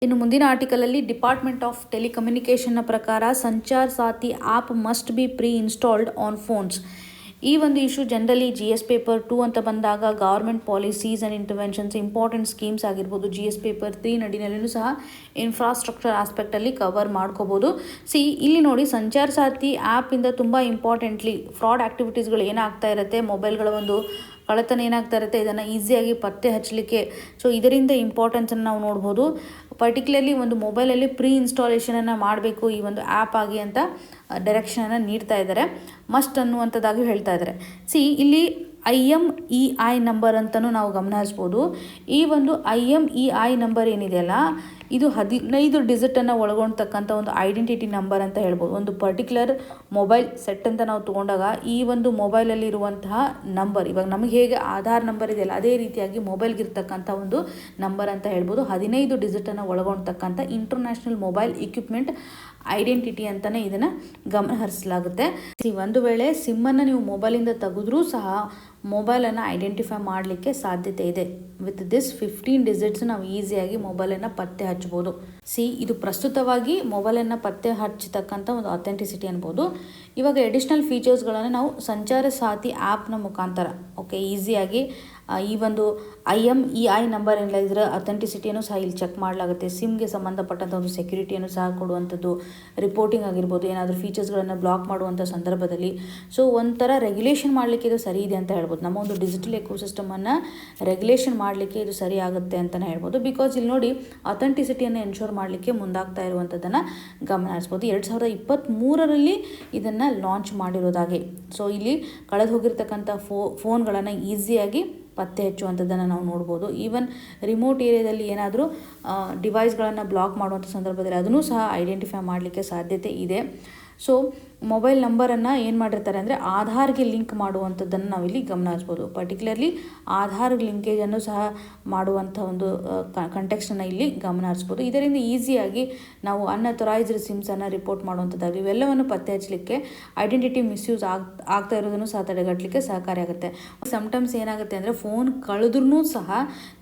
S1: ಇನ್ನು ಮುಂದಿನ ಆರ್ಟಿಕಲಲ್ಲಿ ಡಿಪಾರ್ಟ್ಮೆಂಟ್ ಆಫ್ ಟೆಲಿಕಮ್ಯುನಿಕೇಷನ್ನ ಪ್ರಕಾರ Sanchar Saathi app must be pre installed on phones. ಈ ಒಂದು ಇಶ್ಯೂ ಜನರಲಿ GS ಪೇಪರ್ 2 ಅಂತ ಬಂದಾಗ government policies and interventions, important schemes ಆಗಿರ್ಬೋದು. GS ಪೇಪರ್ 3 ನಡಿನಲ್ಲೂ ಸಹ ಇನ್ಫ್ರಾಸ್ಟ್ರಕ್ಚರ್ ಆಸ್ಪೆಕ್ಟಲ್ಲಿ ಕವರ್ ಮಾಡ್ಕೋಬೋದು. ಇಲ್ಲಿ ನೋಡಿ ಸಂಚಾರ್ ಸಾಥಿ ಆ್ಯಪಿಂದ ತುಂಬ ಇಂಪಾರ್ಟೆಂಟ್ಲಿ ಫ್ರಾಡ್ ಆ್ಯಕ್ಟಿವಿಟೀಸ್ಗಳು ಏನಾಗ್ತಾ ಇರುತ್ತೆ, ಮೊಬೈಲ್ಗಳ ಒಂದು ಕಳ್ಳತನ ಏನಾಗ್ತಾ ಇರುತ್ತೆ, ಇದನ್ನು ಈಸಿಯಾಗಿ ಪತ್ತೆ ಹಚ್ಚಲಿಕ್ಕೆ. ಸೊ ಇದರಿಂದ ಇಂಪಾರ್ಟೆನ್ಸನ್ನು ನಾವು ನೋಡ್ಬೋದು. ಪರ್ಟಿಕ್ಯುಲರ್ಲಿ ಒಂದು ಮೊಬೈಲಲ್ಲಿ ಪ್ರೀ ಇನ್ಸ್ಟಾಲೇಷನನ್ನು ಮಾಡಬೇಕು ಈ ಒಂದು ಆ್ಯಪ್ ಆಗಿ ಅಂತ ಡೈರೆಕ್ಷನನ್ನು ನೀಡ್ತಾ ಇದ್ದಾರೆ, ಮಸ್ಟ್ ಅನ್ನುವಂಥದ್ದಾಗಿ ಹೇಳ್ತಾ ಇದ್ದಾರೆ. ಇಲ್ಲಿ IMEI ನಂಬರ್ ಅಂತಲೂ ನಾವು ಗಮನ ಹರಿಸ್ಬೋದು. ಈ ಒಂದು IMEI ನಂಬರ್ ಏನಿದೆಯಲ್ಲ, ಇದು 15 ಡಿಜಿಟನ್ನು ಒಳಗೊಂಡ್ತಕ್ಕಂಥ ಒಂದು ಐಡೆಂಟಿಟಿ ನಂಬರ್ ಅಂತ ಹೇಳ್ಬೋದು. ಒಂದು ಪರ್ಟಿಕ್ಯುಲರ್ ಮೊಬೈಲ್ ಸೆಟ್ ಅಂತ ನಾವು ತೊಗೊಂಡಾಗ ಈ ಒಂದು ಮೊಬೈಲಲ್ಲಿ ಇರುವಂತಹ ನಂಬರ್, ಇವಾಗ ನಮಗೆ ಹೇಗೆ ಆಧಾರ್ ನಂಬರ್ ಇದೆಯಲ್ಲ ಅದೇ ರೀತಿಯಾಗಿ ಮೊಬೈಲ್ಗಿರ್ತಕ್ಕಂಥ ಒಂದು ನಂಬರ್ ಅಂತ ಹೇಳ್ಬೋದು. 15 ಡಿಜಿಟನ್ನು ಒಳಗೊಂಡ್ತಕ್ಕಂಥ ಇಂಟರ್ನ್ಯಾಷನಲ್ ಮೊಬೈಲ್ ಇಕ್ವಿಪ್ಮೆಂಟ್ ಐಡೆಂಟಿಟಿ ಅಂತಲೇ ಇದನ್ನು ಗಮನ ಹರಿಸಲಾಗುತ್ತೆ. ಒಂದು ವೇಳೆ ಸಿಮ್ಮನ್ನು ನೀವು ಮೊಬೈಲಿಂದ ತೆಗೆದ್ರೂ ಸಹ ಮೊಬೈಲನ್ನು ಐಡೆಂಟಿಫೈ ಮಾಡಲಿಕ್ಕೆ ಸಾಧ್ಯತೆ ಇದೆ. ವಿತ್ ದಿಸ್ 15 ಡಿಜಿಟ್ಸ್ ನಾವು ಈಸಿಯಾಗಿ ಮೊಬೈಲನ್ನು ಪತ್ತೆ ಹಚ್ಬೋದು. ಇದು ಪ್ರಸ್ತುತವಾಗಿ ಮೊಬೈಲನ್ನು ಪತ್ತೆ ಹಚ್ಚತಕ್ಕಂಥ ಒಂದು ಅಥೆಂಟಿಸಿಟಿ ಅನ್ಬೋದು. ಇವಾಗ ಎಡಿಷ್ನಲ್ ಫೀಚರ್ಸ್ಗಳನ್ನು ನಾವು ಸಂಚಾರ ಸಾಥಿ ಆ್ಯಪ್ನ ಮುಖಾಂತರ ಈಸಿಯಾಗಿ ಈ ಒಂದು IMEI ನಂಬರ್ ಏನಿಲ್ಲ ಇದರ ಅಥೆಂಟಿಸಿಟಿಯನ್ನು ಸಹ ಇಲ್ಲಿ ಚೆಕ್ ಮಾಡಲಾಗುತ್ತೆ. ಸಿಮ್ಗೆ ಸಂಬಂಧಪಟ್ಟಂಥ ಒಂದು ಸೆಕ್ಯೂರಿಟಿಯನ್ನು ಸಹ ಕೊಡುವಂಥದ್ದು, ರಿಪೋರ್ಟಿಂಗ್ ಆಗಿರ್ಬೋದು, ಏನಾದರೂ ಫೀಚರ್ಸ್ಗಳನ್ನು ಬ್ಲಾಕ್ ಮಾಡುವಂಥ ಸಂದರ್ಭದಲ್ಲಿ. ಸೊ ಒಂಥರ ರೆಗ್ಯುಲೇಷನ್ ಮಾಡಲಿಕ್ಕೆ ಇದು ಸರಿ ಇದೆ ಅಂತ ಹೇಳ್ಬೋದು. ನಮ್ಮ ಒಂದು ಡಿಜಿಟಲ್ ಎಕೋಸಿಸ್ಟಮನ್ನು ರೆಗ್ಯುಲೇಷನ್ ಮಾಡಲಿಕ್ಕೆ ಇದು ಸರಿ ಆಗುತ್ತೆ ಅಂತಲೇ ಹೇಳ್ಬೋದು. ಬಿಕಾಸ್ ಇಲ್ಲಿ ನೋಡಿ ಅಥೆಂಟಿಸಿಟಿಯನ್ನು ಎನ್ಶೋರ್ ಮಾಡಲಿಕ್ಕೆ ಮುಂದಾಗ್ತಾ ಇರುವಂಥದ್ದನ್ನು ಗಮನ ಹರಿಸ್ಬೋದು. 2023ರಲ್ಲಿ ಇದನ್ನು ಲಾಂಚ್ ಮಾಡಿರೋದಾಗೆ. ಸೊ ಇಲ್ಲಿ ಕಳೆದು ಹೋಗಿರ್ತಕ್ಕಂಥ ಫೋನ್ಗಳನ್ನು ಈಸಿಯಾಗಿ ಪತ್ತೆ ಹಚ್ಚುವಂಥದ್ದನ್ನು ನಾವು ನೋಡ್ಬೋದು. ಈವನ್ ರಿಮೋಟ್ ಏರಿಯಾದಲ್ಲಿ ಏನಾದರೂ ಡಿವೈಸ್ಗಳನ್ನು ಬ್ಲಾಕ್ ಮಾಡುವಂಥ ಸಂದರ್ಭದಲ್ಲಿ ಅದನ್ನು ಸಹ ಐಡೆಂಟಿಫೈ ಮಾಡಲಿಕ್ಕೆ ಸಾಧ್ಯತೆ ಇದೆ. ಸೊ ಮೊಬೈಲ್ ನಂಬರನ್ನು ಏನು ಮಾಡಿರ್ತಾರೆ ಅಂದರೆ ಆಧಾರ್ಗೆ ಲಿಂಕ್ ಮಾಡುವಂಥದ್ದನ್ನು ನಾವಿಲ್ಲಿ ಗಮನ ಹರಿಸ್ಬೋದು. ಪರ್ಟಿಕ್ಯುಲರ್ಲಿ ಆಧಾರ್ ಲಿಂಕೇಜನ್ನು ಸಹ ಮಾಡುವಂಥ ಒಂದು ಕಂಟೆಕ್ಸ್ಟನ್ನು ಇಲ್ಲಿ ಗಮನ ಹರಿಸ್ಬೋದು. ಇದರಿಂದ ಈಸಿಯಾಗಿ ನಾವು ಅನ್ಅಥರೈಸ್ಡ್ ಸಿಮ್ಸನ್ನು ರಿಪೋರ್ಟ್ ಮಾಡುವಂಥದ್ದಾಗಲಿ ಇವೆಲ್ಲವನ್ನು ಪತ್ತೆ ಹಚ್ಚಲಿಕ್ಕೆ, ಐಡೆಂಟಿಟಿ ಮಿಸ್ಯೂಸ್ ಆಗ್ತಾ ಇರೋದನ್ನು ಸಹ ತಡೆಗಟ್ಟಲಿಕ್ಕೆ ಸಹಕಾರಿಯಾಗುತ್ತೆ. ಸಮ್ಟೈಮ್ಸ್ ಏನಾಗುತ್ತೆ ಅಂದರೆ ಫೋನ್ ಕಳೆದ್ರೂ ಸಹ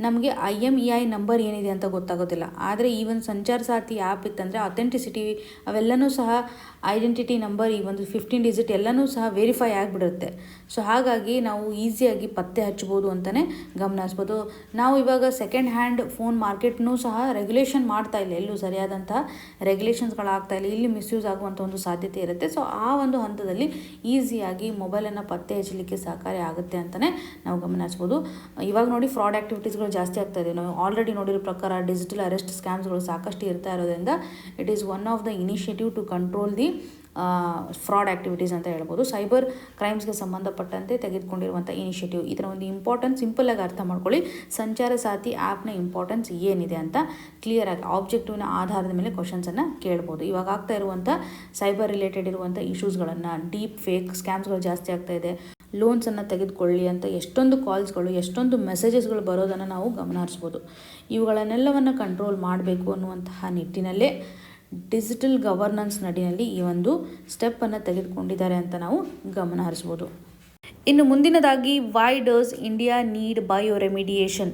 S1: ನಮಗೆ IMEI ನಂಬರ್ ಏನಿದೆ ಅಂತ ಗೊತ್ತಾಗೋದಿಲ್ಲ. ಆದರೆ ಈ ಒಂದು ಸಂಚಾರ ಸಾಥಿ ಆ್ಯಪ್ ಇತ್ತಂದರೆ ಅಥೆಂಟಿಸಿಟಿ ಅವೆಲ್ಲನೂ ಸಹ ಐಡೆಂಟಿಟಿ ನಂಬರ್ ಈ ಒಂದು 15 ಡಿಜಿಟ್ ಎಲ್ಲನೂ ಸಹ ವೆರಿಫೈ ಆಗಿಬಿಡುತ್ತೆ. ಸೊ ಹಾಗಾಗಿ ನಾವು ಈಸಿಯಾಗಿ ಪತ್ತೆ ಹಚ್ಬೋದು ಅಂತಲೇ ಗಮನ ಹರಿಸ್ಬೋದು. ನಾವು ಇವಾಗ ಸೆಕೆಂಡ್ ಹ್ಯಾಂಡ್ ಫೋನ್ ಮಾರ್ಕೆಟ್ನೂ ಸಹ ರೆಗ್ಯುಲೇಷನ್ ಮಾಡ್ತಾ ಇಲ್ಲ, ಎಲ್ಲೂ ಸರಿಯಾದಂಥ ರೆಗ್ಯುಲೇಷನ್ಸ್ಗಳಾಗ್ತಾ ಇಲ್ಲ, ಇಲ್ಲಿ ಮಿಸ್ಯೂಸ್ ಆಗುವಂಥ ಒಂದು ಸಾಧ್ಯತೆ ಇರುತ್ತೆ. ಸೊ ಆ ಒಂದು ಹಂತದಲ್ಲಿ ಈಸಿಯಾಗಿ ಮೊಬೈಲನ್ನು ಪತ್ತೆ ಹಚ್ಚಲಿಕ್ಕೆ ಸಹಕಾರಿ ಆಗುತ್ತೆ ಅಂತಲೇ ನಾವು ಗಮನ ಹರಿಸ್ಬೋದು. ಇವಾಗ ನೋಡಿ ಫ್ರಾಡ್ ಆ್ಯಕ್ಟಿವಿಟೀಸ್ಗಳು ಜಾಸ್ತಿ ಆಗ್ತಾ ಇದೆ. ನಾವು ಆಲ್ರೆಡಿ ನೋಡಿರೋ ಪ್ರಕಾರ ಡಿಜಿಟಲ್ ಅರೆಸ್ಟ್ ಸ್ಕ್ಯಾಮ್ಸ್ಗಳು ಸಾಕಷ್ಟು ಇರ್ತಾ ಇರೋದ್ರಿಂದ it is one of the initiative to control the fraud activities ಅಂತ ಹೇಳ್ಬೋದು. ಸೈಬರ್ ಕ್ರೈಮ್ಸ್ಗೆ ಸಂಬಂಧಪಟ್ಟಂತೆ ತೆಗೆದುಕೊಂಡಿರುವಂಥ ಇನಿಷಿಯೇಟಿವ್, ಇದರ ಒಂದು ಇಂಪಾರ್ಟೆನ್ಸ್ ಸಿಂಪಲ್ಲಾಗಿ ಅರ್ಥ ಮಾಡ್ಕೊಳ್ಳಿ. ಸಂಚಾರ ಸಾಥಿ ಆ್ಯಪ್ನ ಇಂಪಾರ್ಟೆನ್ಸ್ ಏನಿದೆ ಅಂತ ಕ್ಲಿಯರಾಗಿ ಆಬ್ಜೆಕ್ಟಿವ್ನ ಆಧಾರದ ಮೇಲೆ ಕ್ವಶನ್ಸನ್ನು ಕೇಳ್ಬೋದು. ಇವಾಗ ಆಗ್ತಾ ಇರುವಂಥ ಸೈಬರ್ ರಿಲೇಟೆಡ್ ಇರುವಂಥ ಇಶ್ಯೂಸ್ಗಳನ್ನು, ಡೀಪ್ ಫೇಕ್ ಸ್ಕ್ಯಾಮ್ಸ್ಗಳು ಜಾಸ್ತಿ ಆಗ್ತಾ ಇದೆ, ಲೋನ್ಸನ್ನು ತೆಗೆದುಕೊಳ್ಳಿ ಅಂತ ಎಷ್ಟೊಂದು ಕಾಲ್ಸ್ಗಳು, ಎಷ್ಟೊಂದು ಮೆಸೇಜಸ್ಗಳು ಬರೋದನ್ನು ನಾವು ಗಮನ ಹರಿಸ್ಬೋದು. ಇವುಗಳನ್ನೆಲ್ಲವನ್ನು ಕಂಟ್ರೋಲ್ ಮಾಡಬೇಕು ಅನ್ನುವಂತಹ ನಿಟ್ಟಿನಲ್ಲೇ ಡಿಜಿಟಲ್ ಗವರ್ನೆನ್ಸ್ ನಡಿನಲ್ಲಿ ಈ ಒಂದು ಸ್ಟೆಪ್ಪನ್ನು ತೆಗೆದುಕೊಂಡಿದ್ದಾರೆ ಅಂತ ನಾವು ಗಮನ ಹರಿಸ್ಬೋದು. ಇನ್ನು ಮುಂದಿನದಾಗಿ, why does India need bioremediation?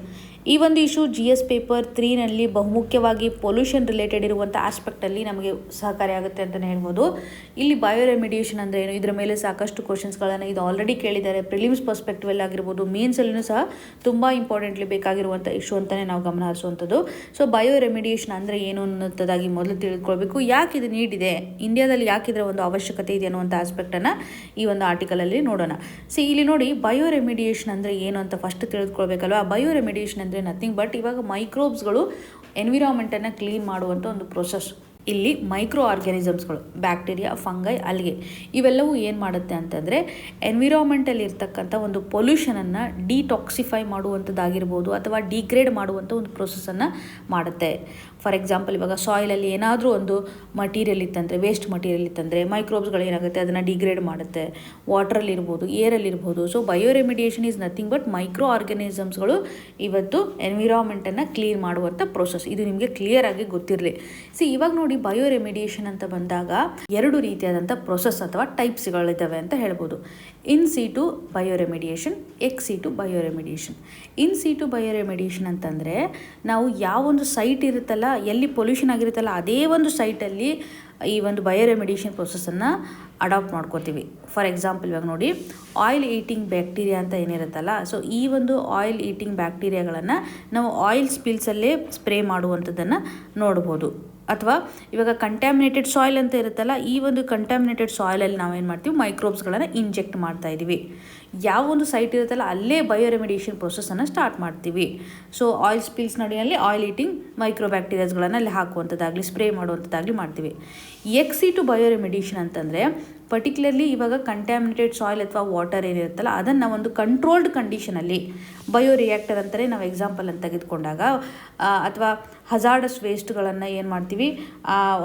S1: ಈ ಒಂದು ಇಶ್ಯೂ GS ಪೇಪರ್ 3ನಲ್ಲಿ ಬಹುಮುಖ್ಯವಾಗಿ ಪೊಲ್ಯೂಷನ್ ರಿಲೇಟೆಡ್ ಇರುವಂಥ ಆಸ್ಪೆಕ್ಟಲ್ಲಿ ನಮಗೆ ಸಹಕಾರಿಯಾಗುತ್ತೆ ಅಂತಲೇ ಹೇಳ್ಬೋದು. ಇಲ್ಲಿ ಬಯೋ ರೆಮಿಡಿಯೇಷನ್ ಅಂದರೆ ಏನು, ಇದರ ಮೇಲೆ ಸಾಕಷ್ಟು ಕ್ವಶನ್ಸ್ಗಳನ್ನು ಇದು ಆಲ್ರೆಡಿ ಕೇಳಿದ್ದಾರೆ. ಪ್ರಿಲಿಮ್ಸ್ ಪರ್ಸ್ಪೆಕ್ಟಿವಲ್ಲಿ ಆಗಿರ್ಬೋದು, ಮೇನ್ಸಲ್ಲೂ ಸಹ ತುಂಬ ಇಂಪಾರ್ಟೆಂಟ್ಲಿ ಬೇಕಾಗಿರುವಂಥ ಇಶ್ಯೂ ಅಂತಲೇ ನಾವು ಗಮನ ಹರಿಸುವಂಥದ್ದು. ಸೊ ಬಯೋ ರೆಮಿಡಿಯೇಷನ್ ಅಂದರೆ ಏನು ಅನ್ನೋದಾಗಿ ಮೊದಲು ತಿಳ್ಕೊಳ್ಬೇಕು. ಯಾಕೆ ಇದು ನೀಡಿದೆ, ಇಂಡಿಯಾದಲ್ಲಿ ಯಾಕೆ ಇದರ ಒಂದು ಅವಶ್ಯಕತೆ ಇದೆ ಅನ್ನುವಂಥ ಆಸ್ಪೆಕ್ಟನ್ನು ಈ ಒಂದು ಆರ್ಟಿಕಲಲ್ಲಿ ನೋಡೋಣ. ಇಲ್ಲಿ ನೋಡಿ, ಬಯೋ ರೆಮಿಡಿಯೇಷನ್ ಅಂದರೆ ಏನು ಅಂತ ಫಸ್ಟ್ ತಿಳಿದುಕೊಳ್ಬೇಕಲ್ವಾ. ಬಯೋ ರೆಮಿಡಿಯೇಷನ್ ಅಂದರೆ ನಥಿಂಗ್ ಬಟ್ ಇವಾಗ ಮೈಕ್ರೋಬ್ಸ್ಗಳು ಎನ್ವಿರಾನ್ಮೆಂಟನ್ನು ಕ್ಲೀನ್ ಮಾಡುವಂಥ ಒಂದು ಪ್ರೊಸೆಸ್. ಇಲ್ಲಿ ಮೈಕ್ರೋ ಆರ್ಗ್ಯಾನಿಸಮ್ಸ್ಗಳು, ಬ್ಯಾಕ್ಟೀರಿಯಾ, ಫಂಗೈ, ಅಲ್ಗೆ ಇವೆಲ್ಲವೂ ಏನು ಮಾಡುತ್ತೆ ಅಂತಂದರೆ ಎನ್ವಿರಾನ್ಮೆಂಟಲ್ಲಿ ಇರ್ತಕ್ಕಂಥ ಒಂದು ಪೊಲ್ಯೂಷನನ್ನು ಡಿಟಾಕ್ಸಿಫೈ ಮಾಡುವಂಥದ್ದಾಗಿರ್ಬೋದು ಅಥವಾ ಡಿಗ್ರೇಡ್ ಮಾಡುವಂಥ ಒಂದು ಪ್ರೊಸೆಸನ್ನು ಮಾಡುತ್ತೆ. ಫಾರ್ ಎಕ್ಸಾಂಪಲ್, ಇವಾಗ ಸಾಯಿಲಲ್ಲಿ ಏನಾದರೂ ಒಂದು ಮಟೀರಿಯಲ್ ಇತ್ತಂದರೆ, ವೇಸ್ಟ್ ಮಟೀರಿಯಲ್ ಇತ್ತಂದರೆ ಮೈಕ್ರೋಬ್ಸ್ಗಳು ಏನಾಗುತ್ತೆ, ಅದನ್ನು ಡಿಗ್ರೇಡ್ ಮಾಡುತ್ತೆ. ವಾಟ್ರಲ್ಲಿರ್ಬೋದು, ಏರಲ್ಲಿರ್ಬೋದು. So bioremediation is nothing but ಮೈಕ್ರೋ ಆರ್ಗ್ಯಾನಿಸಮ್ಸ್ಗಳು ಇವತ್ತು ಎನ್ವಿರಾನ್ಮೆಂಟನ್ನು ಕ್ಲೀನ್ ಮಾಡುವಂಥ ಪ್ರೊಸೆಸ್. ಇದು ನಿಮಗೆ ಕ್ಲಿಯರಾಗಿ ಗೊತ್ತಿರಲಿ. ಇವಾಗ ನೋಡಿ, ಬಯೋ ರೆಮಿಡಿಯೇಷನ್ ಅಂತ ಬಂದಾಗ 2 ರೀತಿಯಾದಂಥ ಪ್ರೊಸೆಸ್ ಅಥವಾ ಟೈಪ್ಸ್ಗಳಿದ್ದಾವೆ ಅಂತ ಹೇಳ್ಬೋದು. ಇನ್ ಸಿಟು bio remediation, X situ bio remediation. ಇನ್ ಸಿಟು ಬಯೋ ರೆಮಿಡಿಯೇಷನ್ ಅಂತಂದರೆ ನಾವು ಯಾವೊಂದು ಸೈಟ್ ಇರುತ್ತಲ್ಲ, ಎಲ್ಲಿ ಪೊಲ್ಯೂಷನ್ ಆಗಿರುತ್ತಲ್ಲ ಅದೇ ಒಂದು ಸೈಟಲ್ಲಿ ಈ ಒಂದು ಬಯೋ ರೆಮಿಡಿಯೇಷನ್ ಪ್ರೊಸೆಸನ್ನು ಅಡಾಪ್ಟ್ ಮಾಡ್ಕೋತೀವಿ. ಫಾರ್ ಎಕ್ಸಾಂಪಲ್, ಇವಾಗ ನೋಡಿ, ಆಯಿಲ್ ಈಟಿಂಗ್ ಬ್ಯಾಕ್ಟೀರಿಯಾ ಅಂತ ಏನಿರುತ್ತಲ್ಲ, ಸೊ ಈ ಒಂದು ಆಯಿಲ್ ಈಟಿಂಗ್ ಬ್ಯಾಕ್ಟೀರಿಯಾಗಳನ್ನು ನಾವು ಆಯಿಲ್ ಸ್ಪಿಲ್ಸಲ್ಲೇ ಸ್ಪ್ರೇ ಮಾಡುವಂಥದ್ದನ್ನು ನೋಡ್ಬೋದು. ಅಥವಾ ಇವಾಗ ಕಂಟ್ಯಾಮಿನೇಟೆಡ್ ಸಾಯಿಲ್ ಅಂತ ಇರುತ್ತಲ್ಲ, ಈ ಒಂದು ಕಂಟ್ಯಾಮಿನೇಟೆಡ್ ಸಾಯಿಲಲ್ಲಿ ನಾವೇನು ಮಾಡ್ತೀವಿ, ಮೈಕ್ರೋಬ್ಸ್ಗಳನ್ನು ಇಂಜೆಕ್ಟ್ ಮಾಡ್ತಾ ಇದ್ದೀವಿ. ಯಾವ ಒಂದು ಸೈಟ್ ಇರುತ್ತಲ್ಲ ಅಲ್ಲೇ ಬಯೋ ರೆಮಿಡಿಯೇಷನ್ ಪ್ರೊಸೆಸನ್ನು ಸ್ಟಾರ್ಟ್ ಮಾಡ್ತೀವಿ. ಸೊ ಆಯಿಲ್ ಸ್ಪಿಲ್ಸ್ ನಡಿಯಲ್ಲಿ ಆಯಿಲ್ ಈಟಿಂಗ್ ಮೈಕ್ರೋ ಬ್ಯಾಕ್ಟೀರಿಯಾಸ್ಗಳನ್ನು ಅಲ್ಲಿ ಹಾಕುವಂಥದ್ದಾಗಲಿ ಸ್ಪ್ರೇ ಮಾಡುವಂಥದ್ದಾಗಲಿ ಮಾಡ್ತೀವಿ. ಎಕ್ಸ್ ಸಿಟು ಬಯೋ ರೆಮಿಡಿಯೇಷನ್ ಅಂತಂದರೆ ಪರ್ಟಿಕ್ಯುಲರ್ಲಿ ಇವಾಗ ಕಂಟ್ಯಾಮಿನೇಟೆಡ್ ಸಾಯಿಲ್ ಅಥವಾ ವಾಟರ್ ಏನಿರುತ್ತಲ್ಲ ಅದನ್ನು ಒಂದು ಕಂಟ್ರೋಲ್ಡ್ ಕಂಡೀಷನಲ್ಲಿ ಬಯೋ ರಿಯಾಕ್ಟರ್ ಅಂತಲೇ ನಾವು ಎಕ್ಸಾಂಪಲ್ ಅಂತ ತೆಗೆದುಕೊಂಡಾಗ, ಅಥವಾ ಹಜಾರ್ಡಸ್ ವೇಸ್ಟ್ಗಳನ್ನು ಏನು ಮಾಡ್ತೀವಿ,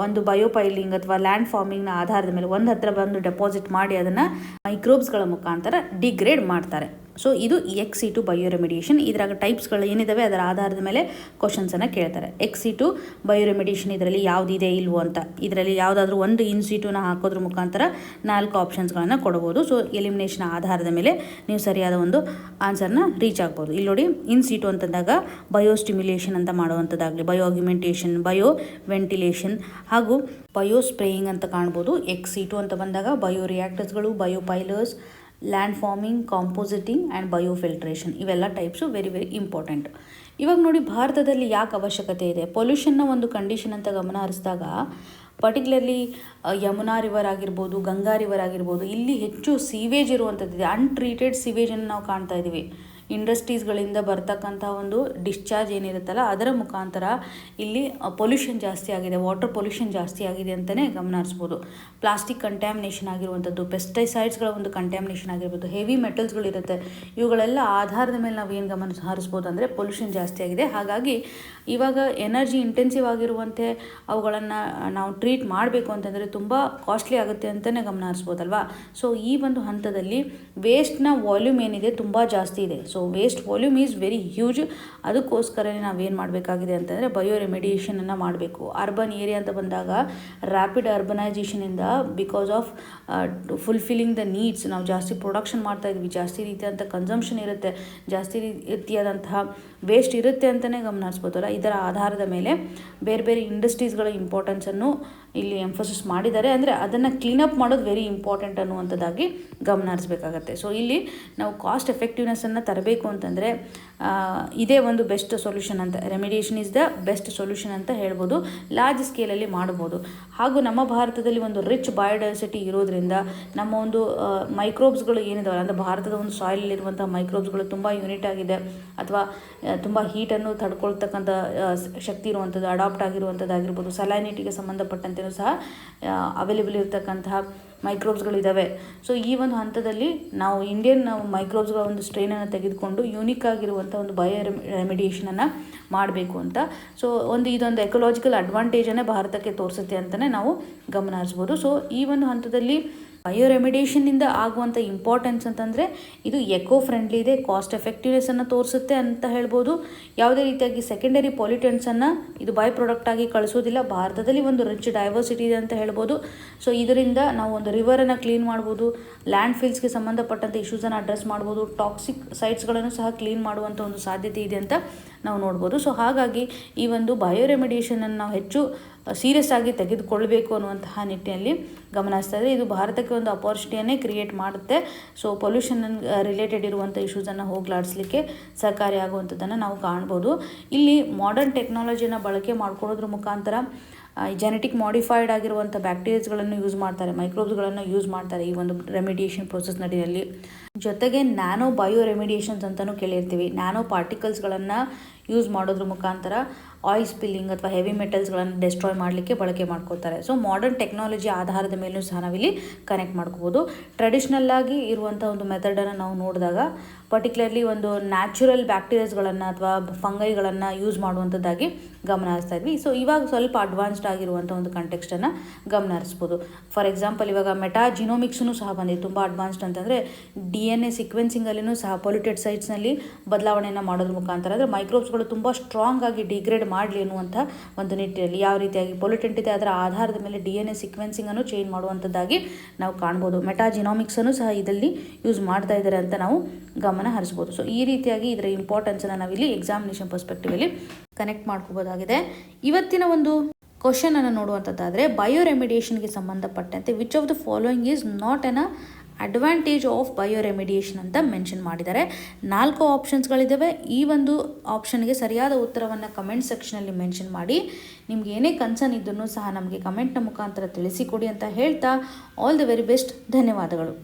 S1: ಒಂದು ಬಯೋಪೈಲಿಂಗ್ ಅಥವಾ ಲ್ಯಾಂಡ್ ಫಾರ್ಮಿಂಗ್ನ ಆಧಾರದ ಮೇಲೆ ಒಂದು ಹತ್ರ ಬಂದು ಡೆಪಾಸಿಟ್ ಮಾಡಿ ಅದನ್ನು ಮೈಕ್ರೋಬ್ಸ್ಗಳ ಮುಖಾಂತರ ಡಿಗ್ರೇಡ್ ಮಾಡ್ತಾರೆ. ಸೊ ಇದು ಎಕ್ಸ್ ಸಿಟು ಬಯೋ ರೆಮಿಡಿಯೇಷನ್. ಇದ್ರಾಗ ಟೈಪ್ಸ್ಗಳು ಏನಿದ್ದಾವೆ ಅದರ ಆಧಾರದ ಮೇಲೆ ಕ್ವಶನ್ಸನ್ನು ಕೇಳ್ತಾರೆ. ಎಕ್ಸ್ ಸಿಟು ಬಯೋ ರೆಮಿಡಿಯೇಷನ್ ಇದರಲ್ಲಿ ಯಾವುದಿದೆ ಇಲ್ವೋ ಅಂತ, ಇದರಲ್ಲಿ ಯಾವುದಾದ್ರೂ ಒಂದು ಇನ್ ಸಿಟುನ ಹಾಕೋದ್ರ ಮುಖಾಂತರ 4 ಆಪ್ಷನ್ಸ್ಗಳನ್ನು ಕೊಡ್ಬೋದು. ಸೊ ಎಲಿಮಿನೇಷನ್ ಆಧಾರದ ಮೇಲೆ ನೀವು ಸರಿಯಾದ ಒಂದು ಆನ್ಸರ್ನ ರೀಚ್ ಆಗ್ಬೋದು. ಇಲ್ಲಿ ನೋಡಿ, ಇನ್ ಸಿಟು ಅಂತಂದಾಗ ಬಯೋ ಸ್ಟಿಮ್ಯುಲೇಷನ್ ಅಂತ ಮಾಡುವಂಥದ್ದಾಗಲಿ, ಬಯೋ ಆಗ್ಯುಮೆಂಟೇಷನ್, ಬಯೋ ವೆಂಟಿಲೇಷನ್ ಹಾಗೂ ಬಯೋ ಸ್ಪ್ರೇಯಿಂಗ್ ಅಂತ ಕಾಣ್ಬೋದು. ಎಕ್ಸ್ ಸಿಟು ಅಂತ ಬಂದಾಗ ಬಯೋ ರಿಯಾಕ್ಟರ್ಸ್ಗಳು, biopiles, land farming, composting and biofiltration ಇವೆಲ್ಲ ಟೈಪ್ಸು ವೆರಿ ಇಂಪಾರ್ಟೆಂಟ್. ಇವಾಗ ನೋಡಿ, ಭಾರತದಲ್ಲಿ ಯಾಕೆ ಅವಶ್ಯಕತೆ ಇದೆ, ಪೊಲ್ಯೂಷನ್ನ ಒಂದು ಕಂಡೀಷನ್ ಅಂತ ಗಮನ ಹರಿಸಿದಾಗ ಪರ್ಟಿಕ್ಯುಲರ್ಲಿ ಯಮುನಾ ರಿವರ್ ಆಗಿರ್ಬೋದು, ಗಂಗಾ ರಿವರ್ ಆಗಿರ್ಬೋದು, ಇಲ್ಲಿ ಹೆಚ್ಚು ಸೀವೇಜ್ ಇರುವಂಥದ್ದಿದೆ. ಅನ್ಟ್ರೀಟೆಡ್ ಸೀವೇಜನ್ನು ನಾವು ಕಾಣ್ತಾ ಇದ್ದೀವಿ. ಇಂಡಸ್ಟ್ರೀಸ್ಗಳಿಂದ ಬರ್ತಕ್ಕಂಥ ಒಂದು ಡಿಸ್ಚಾರ್ಜ್ ಏನಿರುತ್ತಲ್ಲ ಅದರ ಮುಖಾಂತರ ಇಲ್ಲಿ ಪೊಲ್ಯೂಷನ್ ಜಾಸ್ತಿ ಆಗಿದೆ, ವಾಟರ್ ಪೊಲ್ಯೂಷನ್ ಜಾಸ್ತಿ ಆಗಿದೆ ಅಂತಲೇ ಗಮನ ಹರಿಸ್ಬೋದು. ಪ್ಲಾಸ್ಟಿಕ್ ಕಂಟ್ಯಾಮಿನೇಷನ್ ಆಗಿರುವಂಥದ್ದು, ಪೆಸ್ಟಿಸೈಡ್ಸ್ಗಳ ಒಂದು ಕಂಟ್ಯಾಮಿನೇಷನ್ ಆಗಿರ್ಬೋದು, ಹೆವಿ ಮೆಟಲ್ಸ್ಗಳಿರುತ್ತೆ, ಇವುಗಳೆಲ್ಲ ಆಧಾರದ ಮೇಲೆ ನಾವು ಏನು ಗಮನ ಹರಿಸ್ಬೋದು ಅಂದರೆ ಪೊಲ್ಯೂಷನ್ ಜಾಸ್ತಿ ಆಗಿದೆ. ಹಾಗಾಗಿ ಇವಾಗ ಎನರ್ಜಿ ಇಂಟೆನ್ಸಿವ್ ಆಗಿರುವಂತೆ ಅವುಗಳನ್ನು ನಾವು ಟ್ರೀಟ್ ಮಾಡಬೇಕು ಅಂತಂದರೆ ತುಂಬ ಕಾಸ್ಟ್ಲಿ ಆಗುತ್ತೆ ಅಂತಲೇ ಗಮನ ಹರಿಸ್ಬೋದಲ್ವಾ. ಸೊ ಈ ಒಂದು ಹಂತದಲ್ಲಿ ವೇಸ್ಟ್ನ ವಾಲ್ಯೂಮ್ ಏನಿದೆ ತುಂಬ ಜಾಸ್ತಿ ಇದೆ. So waste volume is very huge. ಅದಕ್ಕೋಸ್ಕರನೇ ನಾವೇನು ಮಾಡಬೇಕಾಗಿದೆ ಅಂತಂದರೆ ಬಯೋ ರೆಮಿಡಿಯೇಷನನ್ನು ಮಾಡಬೇಕು. ಅರ್ಬನ್ ಏರಿಯಾ ಅಂತ ಬಂದಾಗ ರ್ಯಾಪಿಡ್ ಅರ್ಬನೈಸೇಷನಿಂದ because of fulfilling the needs ನಾವು ಜಾಸ್ತಿ ಪ್ರೊಡಕ್ಷನ್ ಮಾಡ್ತಾ ಇದ್ವಿ, ಜಾಸ್ತಿ ರೀತಿಯಾದಂಥ ಕನ್ಸಂಪ್ಷನ್ ಇರುತ್ತೆ, ಜಾಸ್ತಿ ರೀತಿಯಾದಂತಹ ವೇಸ್ಟ್ ಇರುತ್ತೆ ಅಂತಲೇ ಗಮನ ಹರಿಸ್ಬೋದಲ್ಲ. ಇದರ ಆಧಾರದ ಮೇಲೆ ಬೇರೆ ಬೇರೆ ಇಂಡಸ್ಟ್ರೀಸ್ಗಳ ಇಂಪಾರ್ಟೆನ್ಸನ್ನು ಇಲ್ಲಿ ಎಂಫೋಸಿಸ್ ಮಾಡಿದ್ದಾರೆ. ಅಂದರೆ ಅದನ್ನು ಕ್ಲೀನಪ್ ಮಾಡೋದು ವೆರಿ ಇಂಪಾರ್ಟೆಂಟ್ ಅನ್ನುವಂಥದ್ದಾಗಿ ಗಮನ ಹರಿಸಬೇಕಾಗತ್ತೆ. ಸೊ ಇಲ್ಲಿ ನಾವು ಕಾಸ್ಟ್ ಎಫೆಕ್ಟಿವ್ನೆಸ್ಸನ್ನು ತರಬೇಕು ಅಂತಂದರೆ ಇದೇ ಒಂದು ಬೆಸ್ಟ್ ಸೊಲ್ಯೂಷನ್ ಅಂತ, remediation is the best solution ಅಂತ ಹೇಳ್ಬೋದು. ಲಾರ್ಜ್ ಸ್ಕೇಲಲ್ಲಿ ಮಾಡ್ಬೋದು. ಹಾಗೂ ನಮ್ಮ ಭಾರತದಲ್ಲಿ ಒಂದು ರಿಚ್ ಬಯೋಡೈವರ್ಸಿಟಿ ಇರೋದ್ರಿಂದ ನಮ್ಮ ಒಂದು ಮೈಕ್ರೋಬ್ಸ್ಗಳು ಏನಿದಾವೆ ಅಂದರೆ ಭಾರತದ ಒಂದು ಸಾಯಿಲಲ್ಲಿರುವಂಥ ಮೈಕ್ರೋಬ್ಸ್ಗಳು ತುಂಬ ಯೂನಿಟ್ ಆಗಿದೆ, ಅಥವಾ ತುಂಬ ಹೀಟನ್ನು ತಡ್ಕೊಳ್ತಕ್ಕಂಥ ಶಕ್ತಿ ಇರುವಂಥದ್ದು, ಅಡಾಪ್ಟ್ ಆಗಿರುವಂಥದ್ದಾಗಿರ್ಬೋದು. ಸಲೈನಿಟಿಗೆ ಸಂಬಂಧಪಟ್ಟಂತೆಯೂ ಸಹ ಅವೈಲೇಬಲ್ ಇರತಕ್ಕಂತಹ ಮೈಕ್ರೋಬ್ಸ್ಗಳಿದ್ದಾವೆ. ಸೊ ಈ ಒಂದು ಹಂತದಲ್ಲಿ ನಾವು ಇಂಡಿಯನ್ ಮೈಕ್ರೋಬ್ಸ್ಗಳ ಒಂದು ಸ್ಟ್ರೈನನ್ನು ತೆಗೆದುಕೊಂಡು ಯೂನಿಕ್ ಆಗಿರುವಂಥ ಒಂದು ಬಯೋ ರೆಮಿಡಿಯೇಷನನ್ನು ಮಾಡಬೇಕು ಅಂತ. ಸೊ ಇದೊಂದು ಎಕಲಾಜಿಕಲ್ ಅಡ್ವಾಂಟೇಜನ್ನೇ ಭಾರತಕ್ಕೆ ತೋರಿಸುತ್ತೆ ಅಂತಲೇ ನಾವು ಗಮನ ಹರಿಸ್ಬೋದು. ಸೊ ಈ ಒಂದು ಹಂತದಲ್ಲಿ ಬಯೋ ರೆಮಿಡಿಯೇಷನ್ನಿಂದ ಆಗುವಂಥ ಇಂಪಾರ್ಟೆನ್ಸ್ ಅಂತಂದರೆ ಇದು ಎಕೋ ಫ್ರೆಂಡ್ಲಿ ಇದೆ, ಕಾಸ್ಟ್ ಎಫೆಕ್ಟಿವ್ನೆಸ್ಸನ್ನು ತೋರಿಸುತ್ತೆ ಅಂತ ಹೇಳ್ಬೋದು. ಯಾವುದೇ ರೀತಿಯಾಗಿ ಸೆಕೆಂಡರಿ ಪೊಲ್ಯೂಟೆಂಟ್ಸನ್ನು ಇದು ಬೈ ಪ್ರಾಡಕ್ಟ್ ಆಗಿ ಕಳಿಸೋದಿಲ್ಲ. ಭಾರತದಲ್ಲಿ ಒಂದು ರಿಚ್ ಡೈವರ್ಸಿಟಿ ಇದೆ ಅಂತ ಹೇಳ್ಬೋದು. ಸೊ ಇದರಿಂದ ನಾವು ಒಂದು ರಿವರನ್ನು ಕ್ಲೀನ್ ಮಾಡ್ಬೋದು, ಲ್ಯಾಂಡ್ ಫಿಲ್ಸ್ಗೆ ಸಂಬಂಧಪಟ್ಟಂಥ ಇಶ್ಯೂಸನ್ನು ಅಡ್ರೆಸ್ ಮಾಡ್ಬೋದು, ಟಾಕ್ಸಿಕ್ ಸೈಟ್ಸ್ಗಳನ್ನು ಸಹ ಕ್ಲೀನ್ ಮಾಡುವಂಥ ಒಂದು ಸಾಧ್ಯತೆ ಇದೆ ಅಂತ ನಾವು ನೋಡ್ಬೋದು. ಸೊ ಹಾಗಾಗಿ ಈ ಒಂದು ಬಯೋ ರೆಮಿಡಿಯೇಷನನ್ನು ನಾವು ಹೆಚ್ಚು ಸೀರಿಯಸ್ ಆಗಿ ತೆಗೆದುಕೊಳ್ಬೇಕು ಅನ್ನುವಂತಹ ನಿಟ್ಟಿನಲ್ಲಿ ಗಮನಿಸ್ತಾ ಇದ್ದರೆ ಇದು ಭಾರತಕ್ಕೆ ಒಂದು ಅಪಾರ್ಚುನಿಟಿಯನ್ನೇ ಕ್ರಿಯೇಟ್ ಮಾಡುತ್ತೆ. ಸೊ ಪೊಲ್ಯೂಷನ್ ರಿಲೇಟೆಡ್ ಇರುವಂಥ ಇಶ್ಯೂಸನ್ನು ಹೋಗಲಾಡಿಸ್ಲಿಕ್ಕೆ ಸಹಕಾರಿಯಾಗುವಂಥದ್ದನ್ನು ನಾವು ಕಾಣ್ಬೋದು. ಇಲ್ಲಿ ಮಾಡರ್ನ್ ಟೆಕ್ನಾಲಜಿಯನ್ನು ಬಳಕೆ ಮಾಡ್ಕೊಳ್ಳೋದ್ರ ಮುಖಾಂತರ ಜೆನೆಟಿಕ್ ಮಾಡಿಫೈಡ್ ಆಗಿರುವಂಥ ಬ್ಯಾಕ್ಟೀರಿಯಾಸ್ಗಳನ್ನು ಯೂಸ್ ಮಾಡ್ತಾರೆ, ಮೈಕ್ರೋಬ್ಸ್ಗಳನ್ನು ಯೂಸ್ ಮಾಡ್ತಾರೆ ಈ ಒಂದು ರೆಮಿಡಿಯೇಷನ್ ಪ್ರೊಸೆಸ್ ನಡಿಯಲ್ಲಿ. ಜೊತೆಗೆ ನ್ಯಾನೋ ಬಯೋ ರೆಮಿಡಿಯೇಷನ್ಸ್ ಅಂತಲೂ ಕೇಳಿರ್ತೀವಿ. ನ್ಯಾನೋ ಪಾರ್ಟಿಕಲ್ಸ್ಗಳನ್ನು ಯೂಸ್ ಮಾಡೋದ್ರ ಮುಖಾಂತರ ಆಯಿಲ್ ಸ್ಪಿಲ್ಲಿಂಗ್ ಅಥವಾ ಹೆವಿ ಮೆಟಲ್ಸ್ಗಳನ್ನು ಡೆಸ್ಟ್ರಾಯ್ ಮಾಡಲಿಕ್ಕೆ ಬಳಕೆ ಮಾಡ್ಕೋತಾರೆ. ಸೊ ಮಾಡರ್ನ್ ಟೆಕ್ನಾಲಜಿ ಆಧಾರದ ಮೇಲೂ ಸಹ ನಾವಿಲ್ಲಿ ಕನೆಕ್ಟ್ ಮಾಡ್ಕೋಬೋದು. ಟ್ರೆಡಿಷ್ನಲ್ ಆಗಿ ಇರುವಂಥ ಒಂದು ಮೆಥಡನ್ನು ನಾವು ನೋಡಿದಾಗ ಪರ್ಟಿಕ್ಯುಲರ್ಲಿ ಒಂದು ನ್ಯಾಚುರಲ್ ಬ್ಯಾಕ್ಟೀರಿಯಾಸ್ಗಳನ್ನು ಅಥವಾ ಫಂಗೈಗಳನ್ನು ಯೂಸ್ ಮಾಡುವಂಥದ್ದಾಗಿ ಗಮನ ಹರಿಸ್ತಾ ಇದ್ವಿ. ಸೊ ಇವಾಗ ಸ್ವಲ್ಪ ಅಡ್ವಾನ್ಸ್ಡ್ ಆಗಿರುವಂಥ ಒಂದು ಕಂಟೆಕ್ಸ್ಟನ್ನು ಗಮನ ಹರಿಸ್ಬೋದು. ಫಾರ್ ಎಕ್ಸಾಂಪಲ್ ಇವಾಗ ಮೆಟಾಜಿನೋಮಿಕ್ಸೂ ಸಹ ಬಂದಿದೆ. ತುಂಬ ಅಡ್ವಾನ್ಸ್ಡ್ ಅಂತಂದರೆ DNA ಸಿಕ್ವೆನ್ಸಿಂಗಲ್ಲಿನೂ ಸಹ ಪೊಲ್ಯೂಟೆಡ್ ಸೈಟ್ಸ್ನಲ್ಲಿ ಬದಲಾವಣೆಯನ್ನು ಮಾಡೋದ್ರ ಮುಖಾಂತರ ಅಂದರೆ ಮೈಕ್ರೋಬ್ಸ್ಗಳು ತುಂಬ ಸ್ಟ್ರಾಂಗ್ ಆಗಿ ಡಿಗ್ರೇಡ್ ಮಾಡಲಿ ಅನ್ನುವಂಥ ಒಂದು ನಿಟ್ಟಿನಲ್ಲಿ ಯಾವ ರೀತಿಯಾಗಿ ಪೊಲ್ಯೂಟೆಂಟ್ ಇದೆ ಅದರ ಆಧಾರದ ಮೇಲೆ DNA ಸಿಕ್ವೆನ್ಸಿಂಗನ್ನು ಚೇಂಜ್ ಮಾಡುವಂಥದ್ದಾಗಿ ನಾವು ಕಾಣ್ಬೋದು. ಮೆಟಾಜಿನೋಮಿಕ್ಸನ್ನು ಸಹ ಇದರಲ್ಲಿ ಯೂಸ್ ಮಾಡ್ತಾ ಇದ್ದಾರೆ ಅಂತ ನಾವು ಗಮನ ಹರಿಸ್ಬೋದು. ಸೊ ಈ ರೀತಿಯಾಗಿ ಇದರ ಇಂಪಾರ್ಟೆನ್ಸನ್ನು ನಾವಿಲ್ಲಿ ಎಕ್ಸಾಮಿನೇಷನ್ ಪರ್ಸ್ಪೆಕ್ಟಿವಲ್ಲಿ ಕನೆಕ್ಟ್ ಮಾಡ್ಕೋಬೋದಾಗಿದೆ. ಇವತ್ತಿನ ಒಂದು ಕ್ವಶನ್ ಅನ್ನು ನೋಡುವಂಥದ್ದಾದರೆ ಬಯೋ ರೆಮಿಡಿಯೇಷನ್ಗೆ ಸಂಬಂಧಪಟ್ಟಂತೆ which of the following is not an advantage of bio remediation ಅಂತ ಮೆನ್ಷನ್ ಮಾಡಿದ್ದಾರೆ. 4 ಆಪ್ಷನ್ಸ್ಗಳಿದ್ದಾವೆ. ಈ ಒಂದು ಆಪ್ಷನ್ಗೆ ಸರಿಯಾದ ಉತ್ತರವನ್ನು ಕಮೆಂಟ್ ಸೆಕ್ಷನಲ್ಲಿ ಮೆನ್ಷನ್ ಮಾಡಿ. ನಿಮ್ಗೆ ಏನೇ ಕನ್ಸರ್ನ್ ಇದ್ದನ್ನು ಸಹ ನಮಗೆ ಕಮೆಂಟ್ನ ಮುಖಾಂತರ ತಿಳಿಸಿಕೊಡಿ ಅಂತ ಹೇಳ್ತಾ ಆಲ್ ದ ವೆರಿ ಬೆಸ್ಟ್. ಧನ್ಯವಾದಗಳು.